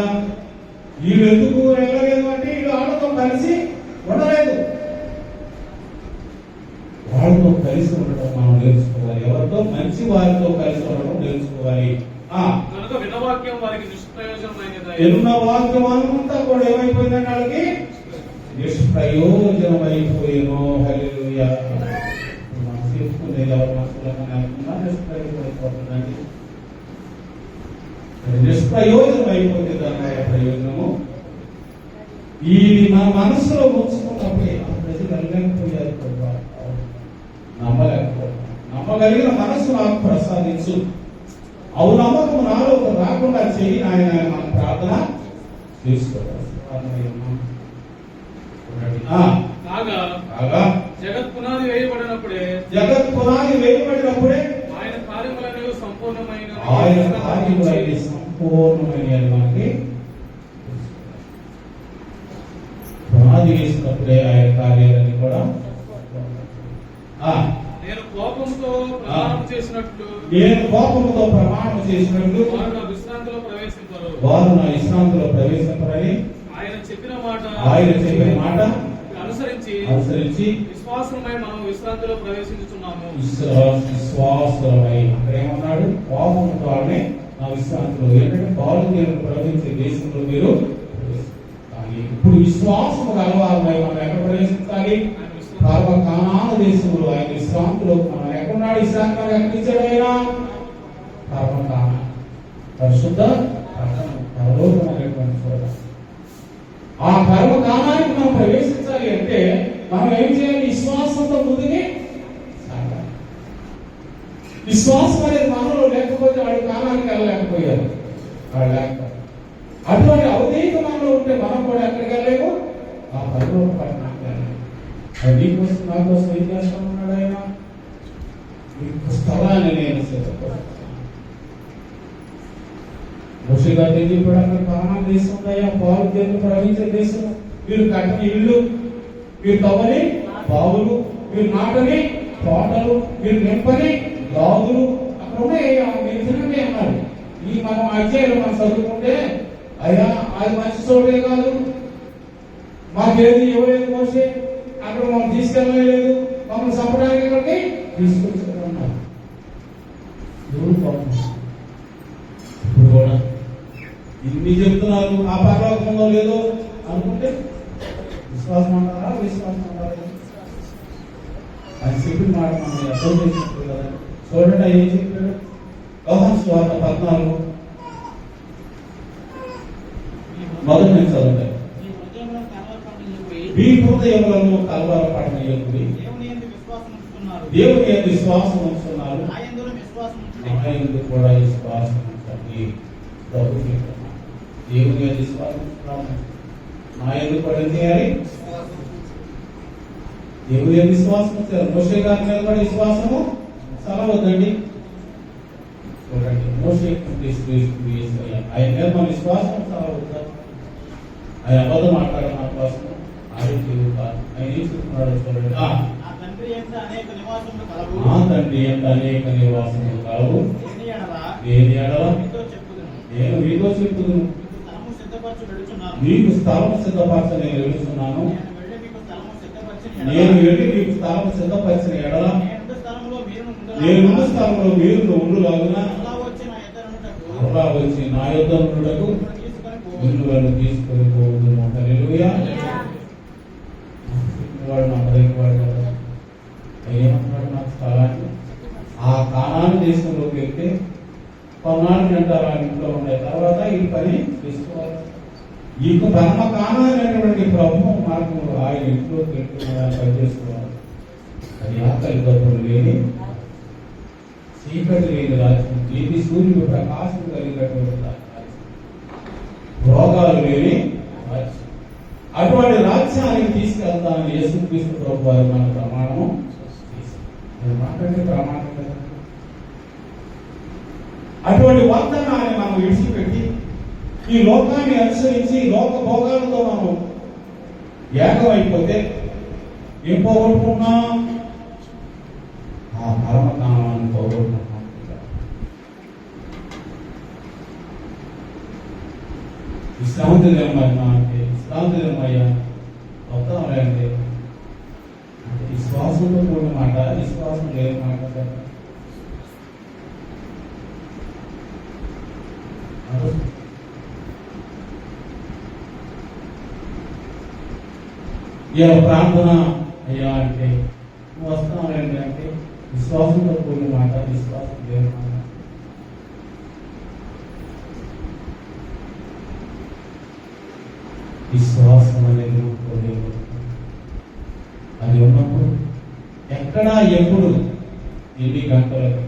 వీళ్ళు ఎందుకు వెళ్ళలేదు అంటే వీళ్ళు వాళ్ళతో కలిసి ఉండలేదు. వాళ్ళతో కలిసి ఉండడం మనం నేర్చుకోవాలి. ఎవరితో? మంచి వారితో కలిసి ఉండడం నేర్చుకోవాలి. విన్నవాక్యం వారికి నిష్ప్రయోజనమైనది. విన్న వాక్యం అంతా కూడా ఏమైపోయిందండి? వాళ్ళకి నిష్ప్రయోజనమైపోయేనో. హల్లెలూయా. మనం చెప్పుకునేది ఎవరి మనసులో నిష్ప్రయోజనమైపోతుందండి. నిష్ప్రయోజనం అయిపోతుంది దాని ప్రయోజనము. ఈ మన మనసులో ఉంచుకున్నప్పుడే ఆ ప్రజలు వెళ్ళలేకపోయారు. నమ్మలేకపోయారు. నమ్మగలిగిన మనసు నాకు ప్రసాదించు. అవు నమ్మకం నాలో రాకుండా చెయ్యి ఆయన మనం ప్రార్థన చేసుకోవాలి. జగత్ పునాది వేయబడినప్పుడే ఆయన కార్యములనేవి సంపూర్ణమైన మనకి పునాది వేసినప్పుడే ఆయన కార్యాలన్నీ కూడా. నేను కోపంతో ప్రమాణం చేసినట్లు వారు నా విశ్రాంతిలో ప్రవేశింపరని ఆయన చెప్పిన మాట అనుసరించి విశ్వాసమై మనం విశ్రాంతిలో ప్రవేశించుతున్నాము. విశ్వాసమై అక్కడ ఏమన్నాడు? కోపంతో నా విశ్రాంతిలో. ఏంటంటే పాలు నేను ప్రవేశించే దేశంలో మీరు కానీ ఇప్పుడు విశ్వాసం గలవారమై మనం ఎక్కడ ప్రవేశించాలి? కానాను దేశంలో ఆయన విశ్రాంతిలో. మనం ఎక్కడున్నాడు? విశ్రాంతి మనం ఎక్కడ ఇచ్చాడు ఆయన? పరమకాన పరిశుద్ధ పరలోకమైనటువంటి చోట. ఆ పరమకానానికి మనం ప్రవేశించాలి అంటే మనం ఏం చేయాలి? విశ్వాసంతో ముందుకి సాగాలి. విశ్వాసం అనేది మనలో లేకపోతే వాడు కాలానికి వెళ్ళలేకపోయారు. వాడు లేకపోతే అటువంటి అవిధేయత మనలో ఉంటే మనం కూడా ఎక్కడికి వెళ్ళలేము, ఆ పరలోక పట్టణానికి వెళ్ళలేము. అది నీకోసం నాకోసం ఏం చేస్తా ఉన్నాడు ఆయన? నీకు స్థలాన్ని నేను సిద్ధపరుస్తాను. మోషే గారు ఏం చెప్పాడు? అక్కడ కానాను దేశం ఉందయ్యా, పాలు తేనెలు ప్రవహించే దేశం. మీరు కట్టని ఇళ్ళు, మీరు తవ్వని బావులు, మీరు నాటని తోటలు, మీరు నింపని గాదులు అక్కడ ఉన్నాయ్యా, మీరు తినండి అన్నాడు. ఈ మనం అధ్యాయులు మనం చదువుకుంటే అయ్యా అది మంచి చోటే కాదు, మాకేది ఇవ్వలేదు మోసే, అక్కడ మనం తీసుకెళ్ళలేదు, మమ్మల్ని చంపడానికి ఇక్కడికి తీసుకొచ్చారన్నారు. ఎవరు పాపం ఇప్పుడు కూడా ఇన్ని చెప్తున్నారు, ఆ పరలోకంలో లేదో అనుకుంటే విశ్వాసం అంటారా? విశ్వాసం అంటారా? అది చెప్పిన మాట మనం అర్థం చేసినప్పుడు కదా. చూడండి ఏం చెప్పాడు యోహాను సువార్త 14 మొదటి నుంచి చదువుతాయి. మీ హృదయములను కలవరపడనీయకుడి, దేవుని యందు విశ్వాసం ఉంచుతున్నారు, నా యందు కూడా విశ్వాసం ఉంచండి. ప్రభు చెప్తున్నాడు, దేవుని యందు విశ్వాసం ఉంచుతున్నాము, నా యందు కూడా ఏం చేయాలి? దేవుని యందు విశ్వాసం ఉంచారు. మోషే గారి మీద కూడా విశ్వాసము చలవద్దండి. చూడండి, మోషే ఆయన మీద మన విశ్వాసం చలవద్దా? ఆయన అబద్ధం మాట్లాడడం నా కోసం ఆయన ఏం చెప్తున్నాడు చూడండి. నా తండ్రి ఎంత అనేక నివాసములు కలవు, దేని ఎడల నేను మీతో చెప్పుదును, మీకు స్థలం సిద్ధపరచ నేను వెళుతున్నాను, నేను వెళ్ళి మీకు స్థలం సిద్ధపరిచిన ఎడల నేనున్న స్థలంలో మీరు ఉండులాగున అలా వచ్చి నా యొద్ద నుండుటకు మిమ్మల్ని తీసుకొని పోవుదును. హల్లెలూయా. వాడు నమ్మదగిన వాడు కదా. ఏమంటున్నాడు? నాకు స్థలాన్ని ఆ కానాను దేశంలోకి వెళ్తే కొన్నాళ్ళు తింటారు, ఆ ఇంట్లో ఉండే తర్వాత ఈ పని చేసుకోవాలి. ఈ పరమ కానాలైనటువంటి ప్రభు మనకు ఆయన ఇంట్లోకి వెళ్తున్నాడు, పని చేసుకోవాలి. అది ఆకలి దప్పులు లేని చీకటి లేని రాజ్యం, దీని సూర్యుడు ప్రకాశం కలిగినటువంటి రాజ్యం, రోగాలు లేని రాజ్యం. అటువంటి రాజ్యానికి తీసుకెళ్తానని యేసుక్రీస్తు ప్రభు వారు మన ప్రమాణము మాట్లాడే ప్రమాణం కదా. అటువంటి వాగ్దానాన్ని మనం విడిచిపెట్టి ఈ లోకాన్ని అనుసరించి లోక భోగాలతో మనం ఏకమైపోతే ఏం పోగొట్టుకున్నాం? ఆ పరమకామాన్ని పోగొట్టుకున్నాం. విశ్రాంతి లేమన్నా అంటే విశ్రాంతి లేమయ్యా వస్తాంలే అంటే విశ్వాసంతో కూడిన మాట, విశ్వాసం లేని మాట కదా. ఇలా ప్రార్థన అయ్యా అంటే నువ్వు వస్తావులేండి అంటే విశ్వాసంతో కూడిన మాట, విశ్వాసం లేని మాట. విశ్వాసం అనేది అది ఉన్నప్పుడు ఎక్కడ ఎప్పుడు ఎన్ని గంటలకు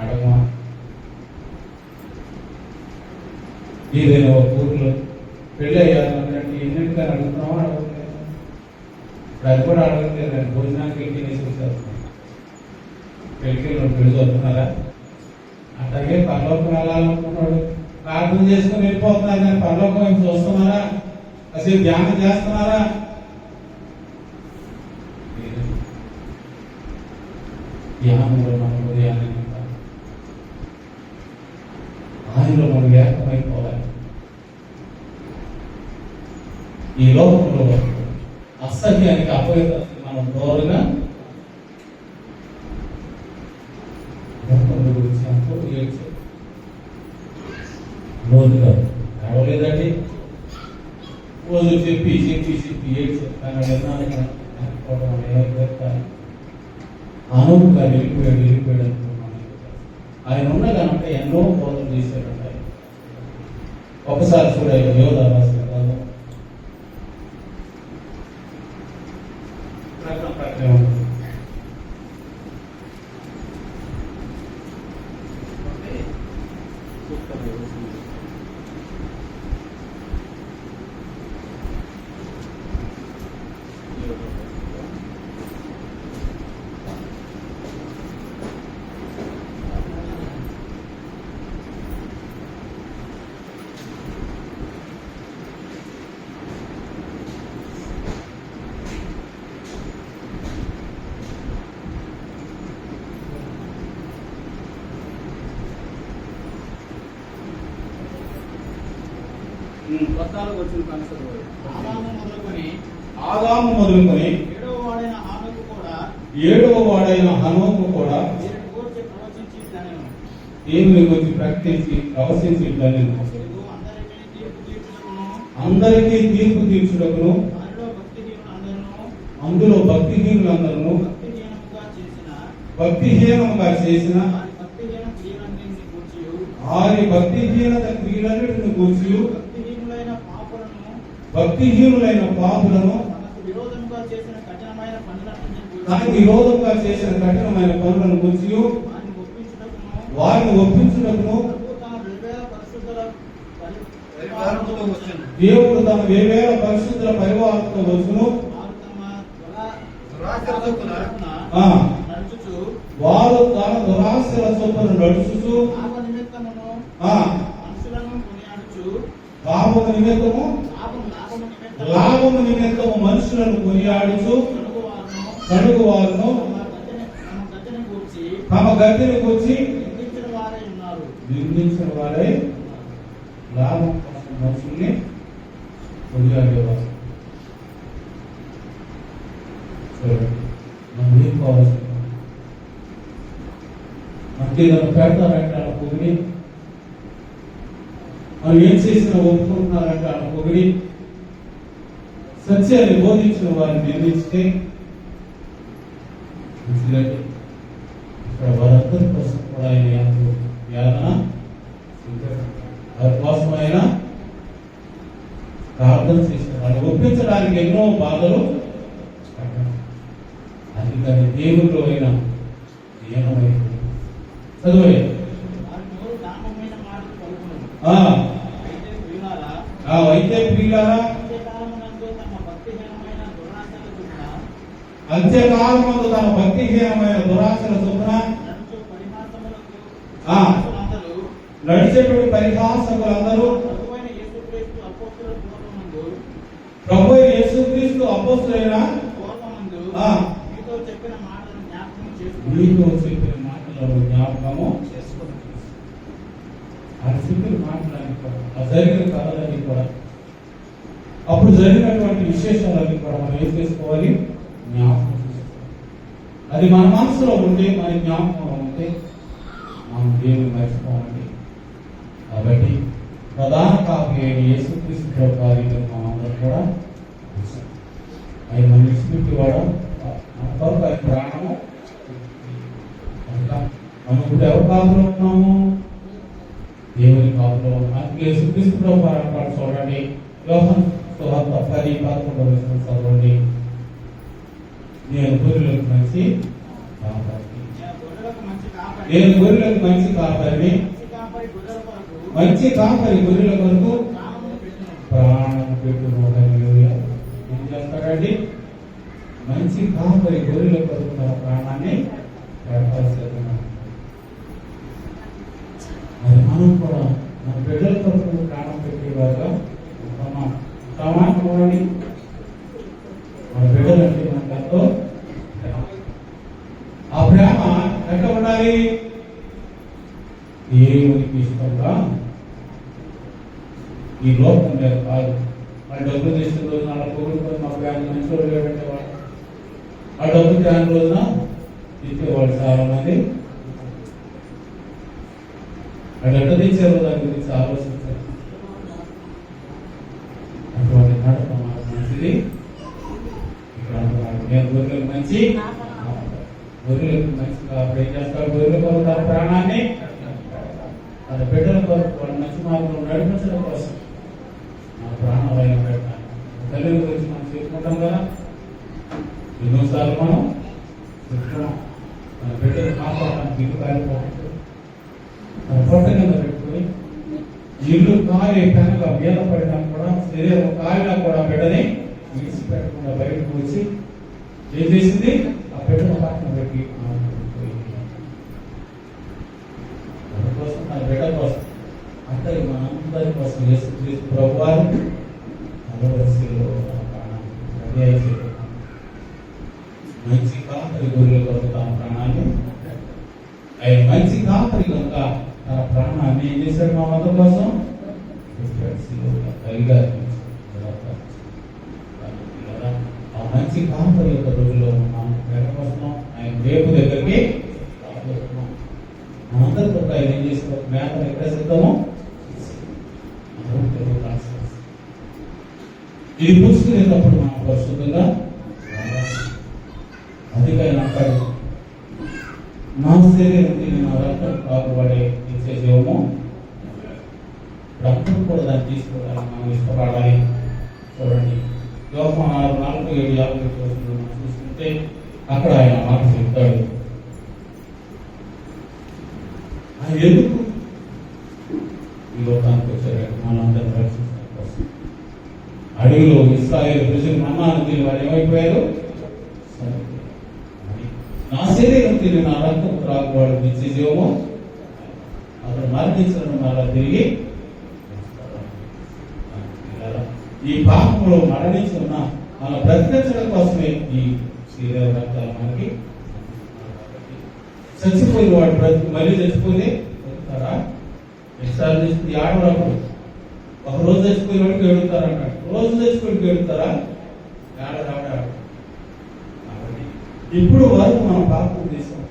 అడగమా? ఏదైనా ఒక ఊరిలో పెళ్ళి అయ్యారంటే ఎన్నింటికని అడుగుతున్నామా? అడగట్లేదు. అది కూడా అడగట్లేదు. నేను భోజనానికి ఎక్కినేసి వచ్చేస్తున్నాను. పెళ్ళికి పెళ్లి చదువుతున్నారా? అట్లాగే పరలోకం వెళ్ళాలనుకున్నాడు, ప్రార్థన చేసుకుని వెళ్ళిపోతున్నారు, కానీ పరలోకం వైపు చూస్తున్నారా? అసలు ధ్యానం చేస్తున్నారా? ధ్యానంలో మన హృదయాన్ని ఆయనలో మనం ఏకమైపోవాలి. ఈ లోకంలో అసహ్యానికి అపవిత్రతకి మనం దూరంగా గురించి ఎంతో ఏడ్చారు. రోజుగా నడవలేదండి, రోజు చెప్పి చెప్పి చెప్పి ఏడ్చారు. కానీ అనువుగా వెళ్ళిపోయాడు అనుకున్నాను. ఆయన ఉండగానంటే ఎన్నో బోధన చేశాడంట. ఒకసారి చూడాలి యోధ పద్నాలుగు వచ్చిన కన్సర్ ఆదాము మొదలుకొని ఏడవ వాడైన హానోకు కూడా 7వ వాడైన హనోకు కూడా వీరిని గూర్చి ప్రవచించి ఇట్లనెను. దేవుని గురించి ప్రకటించి ప్రవచించి ఇట్లనెను. ఇదిగో అందరికీ తీర్పు తీర్చుటకును, అందరికీ తీర్పు తీర్చుటకును వారిలో అందులో భక్తిహీనులందరినూ భక్తిహీనులందరూ భక్తిహీనముగా చేసిన భక్తిహీనముగా చేసిన వారి భక్తిహీన క్రియలన్నిటిని గూర్చి వారి భక్తిహీనత క్రియలన్నిటిని గూర్చి భక్తిహీనులైన పాపులను భక్తిహీనులైన పాపులను తనకు విరోధముగా చేసిన తనకు విరోధంగా చేసిన కఠినమైన పనులను కఠినమైన పనులను గూర్చి వారిని ఒప్పించుటకును దేవుడు తన వేవేల పరిశుద్ధుల పరివారంతో వచ్చును. ఆ, వారు తన దురాశల చొప్పున నడుచుచు ఆ, పాపము నిమిత్తము లాభము నిమిత్తము మనుషులను కొనియాడుచు కడుగు వారును తమ గతిని కూర్చి నిందించిన వారై లాభం కోసం మనుషుల్ని కొనియాడేవారు. మనం ఏం కావాల్సింది మనకి ఏదైనా పెడతారంటే అలా పొగిడి, మనం ఏం చేసినా ఒప్పుకుంటున్నారంటే అలా పొగిడి, సత్యాన్ని బోధించిన వారిని నిందిస్తే ఇక్కడ వారందరి కోసం కూడా ఆయన యాతన వారి కోసం ఆయన ప్రార్థన చేసిన వారిని ఒప్పించడానికి ఎన్నో బాధలు పడ్డారు. అందుకని దేవుళ్ళు అయిన నియమమైంది చదువు. అయితే ప్రియులారా అంత్యకాలమందు తన భక్తిహీనమైన దురాశల చొప్పున నడిచేటువంటి పరిహాసకులందరూ ప్రభు యేసుక్రీస్తు అపోస్తులైన మీతో చెప్పిన మాటలను జ్ఞాపకము చేసుకోండి. అది చెప్పిన మాటలన్నీ కూడా, ఆ జరిగిన కథలన్నీ కూడా, అప్పుడు జరిగినటువంటి విశేషాలన్నీ కూడా మనం ఏం చేసుకోవాలి? జ్ఞాపకం చేసుకోవాలి. అది మన మనసులో ఉంటే, మన జ్ఞాపకంలో ఉంటే మనం దేవుని మర్చిపోవాలి. కాబట్టి ప్రధాన కాపీ అయిన యేసుక్రీస్తు కార్యక్రమం మనందరూ కూడా ఆయన మన విడిచిపెట్టి వాడు ఆయన ప్రాణము. మనం ఇప్పుడు ఎవరు కాపులో ఉన్నాము? దేవుని కాపులో ఉన్నాం. యేసుక్రీస్తు పారాయణ చూడండి, యోహాను సువార్త 10:11 చదవండి. నేను గొర్రెలకు మంచి కాపరిని, నేను గొర్రెలకు మంచి కాపరిని, మంచి కాపరి గొర్రెల కొరకు ప్రాణం పెట్టును. ఏం చేస్తాడండి? మంచి కాపరి గొర్రెల కొరకు తన ప్రాణాన్ని పెడతాల్సి. మరి మనం కూడా మన బిడ్డల కొరకు ప్రాణం పెట్టేవారుగా ఉంటామా? చూడండి, మన బిడ్డలంటే మనకు ఎంతో ఆ ప్రేమ ఎట్లా ఉండాలి? దేవునికి ఇష్టంగా, ఈ లోకం మీద కాదు. మన డబ్బు చేసిన రోజున అలా పొగుడుకొని మా బ్యాంక్ మంచి రోజులు పెట్టేవాడు, ఆ డబ్బు దాని రోజున ఇచ్చేవాడు చాలా మంది. అది ఎట్లా తెచ్చారో దాని గురించి ఆలోచించారు. అటువంటి నడక మనకు మంచిది. ఇక్కడ నేను గొర్రెలకు మంచి, గొర్రెలకు మంచి కాబట్టి ఏం చేస్తాడు? గొర్రెల కొరకు తన ప్రాణాన్ని, తన బిడ్డల కొరకు వాళ్ళ మంచి మార్గంలో నడిపించడం కోసం నా ప్రాణాలైన పెట్టాలి. తల్లి గురించి మనం చెప్పుకుంటాం కదా, ఎన్నోసార్లు మనం చెప్తున్నాం. మన బిడ్డలు కాపాడడానికి ఇల్లు కాలిపోతుంది, తన పొట్ట కింద పెట్టుకుని ఇల్లు కాలి కనుక మీద పడినా కూడా శరీరం కాలినా కూడా బిడ్డని విడిచిపెట్టకుండా బయటకు వచ్చి ఏం చేసింది? ఆ బిడ్డను పక్కన పెట్టి కోసం నా బిడ్డ కోసం అందరి మనందరి కోసం యేసుక్రీస్తు ప్రభువారు అలవరిశిలో మంచి కాపరి గొర్రెల కొరకు తన ప్రాణాన్ని ఆయన మంచి కాపరి కనుక తన ప్రాణాన్ని ఏం చేశాడు? మా మతం కోసం ఆ మంచి కాపరి యొక్క రోజుల్లో ఉన్నాం. కోసం ఆయన రేపు దగ్గరికి రాబోతున్నాం. మనందరితో ఆయన ఏం చేస్తారు? మేతను ఎక్కడ సిద్ధమో ఇది పుచ్చుకునేటప్పుడు మనం పరిశుద్ధంగా అధికారి అంటాడు, నా శరీరం తిని నా రక్తం కాకుబడే ఇచ్చే జీవము రక్తం కూడా దాన్ని తీసుకోవడానికి మనం ఇష్టపడాలి. చూడండి, యోహాను 6:47-50 చూసుకుంటే అక్కడ ఆయన మాట చెప్తాడు. ఆయన ఎందుకు ఈ లోకానికి వచ్చాడు? మనందరినీ రక్షించడం కోసం. అడవిలో ఇశ్రాయేలు ప్రజలు మన్నాను తిని వారు ఏమైపోయారు? నా శరీరం తిని నా రక్తం త్రాగువాడు నిత్య జీవము అతను మరణించడం మళ్ళా తిరిగి ఈ పాపంలో మరణించి ఉన్న మన బ్రతికించడం కోసమే ఈ శరీర రక్తాలు మనకి. చచ్చిపోయిన వాడు బ్రతికి మళ్ళీ చచ్చిపోతే బతుకుతారా? ఎన్నిసార్లు చేస్తుంది? ఆడవరప్పుడు ఒక రోజు చచ్చిపోయిన వాడికి ఏడుతారంటాడు. రోజు చచ్చిపోయికి ఏడుతారా? ఆడరాడు. ఇప్పుడు వరకు మనం పాపం చేసాం.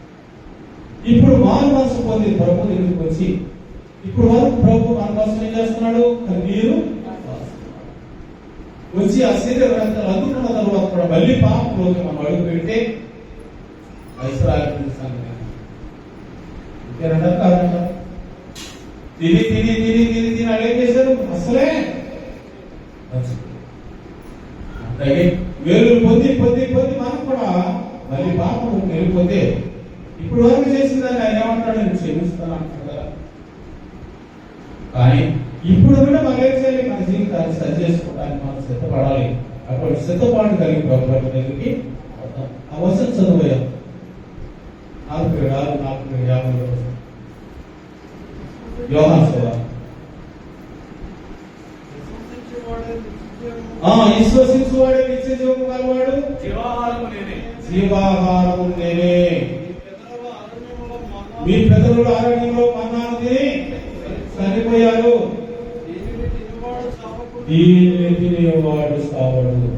ఇప్పుడు మారు మనసు పొంది ప్రభు దగ్గరికి వచ్చి ఇప్పుడు వరకు ప్రభు మన కోసం ఏం చేస్తున్నాడు? కన్నీరు వచ్చి ఆ శరీర రక్తాలు అందుకున్న తర్వాత కూడా మళ్ళీ పాపంలోకి మనం అడుగు పెడితే ఐశ్వర్యాలు కాదంట. తిని తిని తిని తిని తిని అలా ఏం చేశారు? అసలే అలాగే వేలు పొంది పొంది పొంది మనం కూడా మళ్ళీ పాపం వెళ్ళిపోతే ఇప్పుడు వరకు చేసిందని ఆయన ఏమంటాడు? నేను క్షమిస్తాను అంటాడు కదా. కానీ ఇప్పుడు కూడా మనం ఏం చేయాలి? మన జీవితాన్ని సరి చేసుకోవడానికి మనం సిద్ధపడాలి. అటువంటి సిద్ధపాటు కలిగి ప్రభు దగ్గరికి ఆ వచనం చదువుయాం 4:6-4:50 యోహాను సువార్త. విశ్వసించువాడే నిత్య జీవము గలవాడు, జీవాహారము నేనే. జీవాహారము నేనే. మీ పెద్దలు అరణ్యంలో మన్నాను తిని చనిపోయారు. దీనిని తినేవాడు సావడు.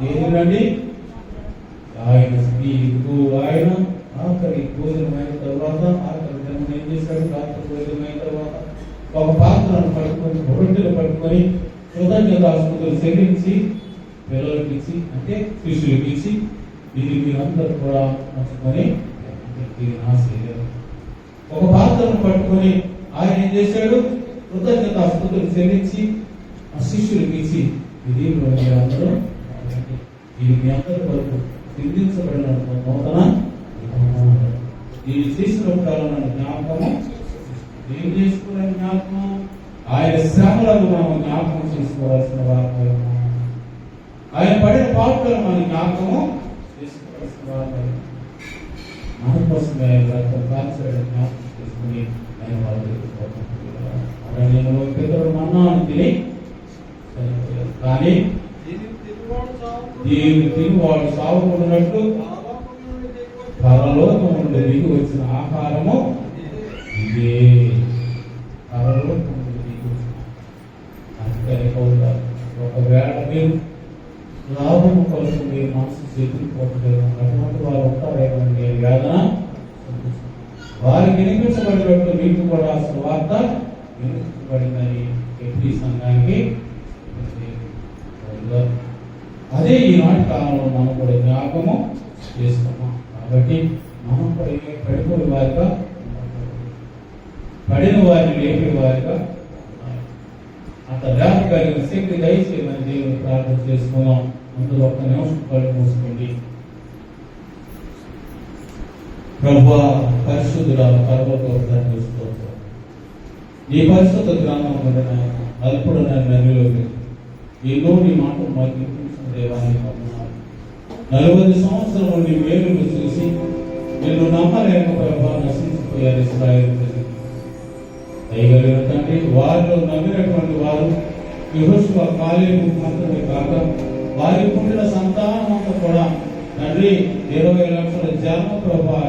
ఏంటండి? ఆయన ఆయన ఆఖరి భోజనం అయిన తర్వాత ఆఖరి జన్మ ఏం చేశాడు? రాత్రి భోజనం అయిన తర్వాత ఒక పాత్రను పట్టుకొని రొట్టెలు పట్టుకొని కృతజ్ఞతాస్తుతులు చెల్లించి పిల్లలకి ఇచ్చి, అంటే శిష్యులకి ఇచ్చి, ఇది మీరందరూ కూడా పంచుకొని నా శరీరం. ఒక పాత్రను పట్టుకొని ఆయన ఏం చేశాడు? కృతజ్ఞతాస్తుతులు చెల్లించి ఆ శిష్యులకి ఇచ్చి, ఇది మీరందరూ ఇది మీ అందరి వరకు సిద్ధించబడిన నూతన ఇది చేసినప్పుడు నన్ను జ్ఞాపకము ఏం చేసుకోవాలని జ్ఞాపకం? ఆయన శ్రమలను మనం జ్ఞాపకం చేసుకోవాల్సిన వారు. ఆయన పడిన పాటలను మనం జ్ఞాపకము చేసుకోవాల్సిన వారు. మన కోసమే ఆయన రక్తం కాల్చడం జ్ఞాపకం చేసుకుని ఆయన వాళ్ళు పిల్లలు మన్నాను తిని కానీ దీన్ని తిని వాడు సాగుకున్నట్లు పరలోకం నుండి దిగి వచ్చిన ఆహారము ఇదే. పరలోకం నుండి దిగి వచ్చిన అందుకని ఒకవేళ మీరు లాభము కోసం మీరు మనసు చెప్పుకోవట్లేదు అటువంటి వారు ఉంటారేమో వేదన వారికి వినిపించబడినట్టు మీకు కూడా సువార్త వినిపించబడిందని ఎప్పుడు సంఘానికి అదే ఈనాటి కాలంలో మనం కూడా జ్ఞాపకము చేసుకున్నాం. కాబట్టి మనం కూడా పడిపోయిన వారిగా పడిన వారిని లేపే వారిగా అంత లేక కలిగిన శక్తి దయచేయమని దేవుని ప్రార్థన చేసుకున్నాం. అందులో ఒక్క నిమిషం కళ్ళు మూసుకోండి. ప్రభువా పరిశుద్ధుల పర్వతోత్తరం నీ పరిశుద్ధ గ్రంథం కదా నాయన అది కూడా నన్ను నదిలోకి ఎన్నో నీ మాటలు మాకు వినిపించిన దేవానికి వందనాలు. 40 సంవత్సరాలు నీ వేలును చూసి నిన్ను నమ్మలేక ప్రభా నశించిపోయారు ఇశ్రాయేలు ప్రజలు. దయగలిగిన తండ్రి వారిలో నమ్మినటువంటి వారు యెహోషువ కాలేబు మాత్రమే కాక వారికి పుట్టిన సంతానం అంతా కూడా తండ్రి 20 లక్షల జనం ప్రభా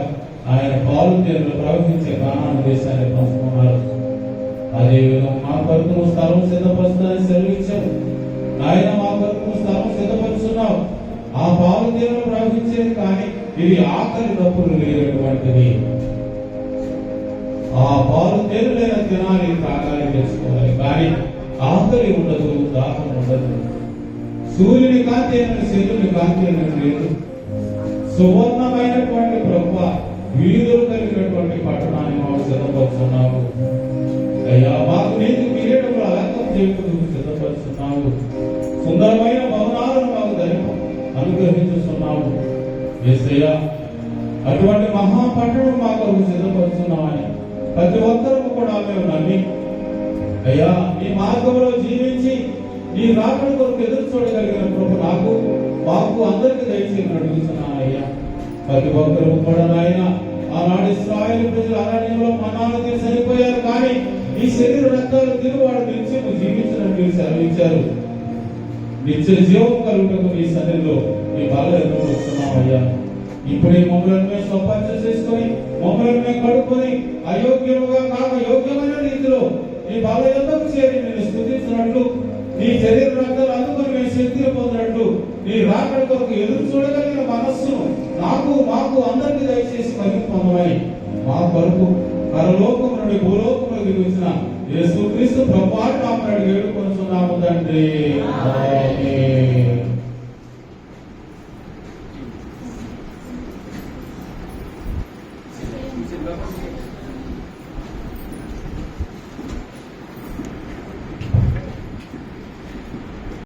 ఆయన పాలు తీరులో ప్రవహించే కానాను దేశాన్ని పంచుకున్నారు. అదేవిధంగా మా కొరకు స్థలం సిద్ధపరుస్తానని సెలవిచ్చావు. ఆయన మా కొరకు స్థలం సిద్ధపరుస్తున్నావు. ఆ పాలు తీరులో ప్రవహించేది కానీ ఇది ఆకలి డబ్బులు లేనటువంటిది. ఆ పాలు తేలిన తినాలి, తాగాలి, తెచ్చుకోవాలి, కానీ ఆకలి ఉండదు, దాహం ఉండదు. సూర్యుని కాంతి అయిన చంద్రుని కాంతి అయిన లేదు. సువర్ణమైనటువంటి ప్రభువా వీధులు కలిగినటువంటి పట్టణాన్ని మాకు సిద్ధపరుస్తున్నావు. అయ్యా మాకు నీకు కిరీటములు అలంకరణ చేయకుండా సిద్ధపరుస్తున్నావు. సుందరమైన భవనాలను మాకు అనుగ్రహించుతున్నావు. యేసయ్యా అటువంటి మహాపట్టణం మా కొరకు సిద్ధపరుస్తున్నామని ప్రతి ఒక్కరూ కూడా మేము నమ్మి అయ్యా నీ మార్గంలో జీవించి నీ రాకడ కొరకు ఎదురు చూడగలిగిన ప్రభు నాకు మాకు అందరికీ దయచేసి అడుగుతున్నాను అయ్యా. ప్రతి ఒక్కరూ కూడా నాయన ఆనాడు ఇశ్రాయేలు ప్రజలు అరణ్యంలో మన్నాను సరిపోయారు, కానీ ఈ శరీర రక్తాలు తిరుగువాడు నిత్యము జీవించడం మీరు సెలవించారు. నిత్య జీవం కలుగుటకు మీ సన్నిధిలో మీ బాలను వస్తున్నామయ్యా. ఇప్పుడే మమ్మల్ని మేము స్వపంచ చేసుకొని మమ్మల్ని మేము కడుక్కొని అయోగ్యముగా కాక యోగ్యమైన రీతిలో నీ బాల ఎందుకు చేరి నేను స్తుతించినట్లు, నీ శరీర రక్తాలు అందుకొని మేము శక్తిని పొందినట్లు నీ రాకడ కొరకు ఎదురు చూడగలిగిన మనస్సును నాకు మాకు అందరికీ దయచేసి కలిగి పొందమని మా కొరకు పరలోకం నుండి భూలోకంలో దిగుచిన యేసుక్రీస్తు ప్రభువారి నామమున వేడుకొనుచున్నాము తండ్రి. ఆమేన్.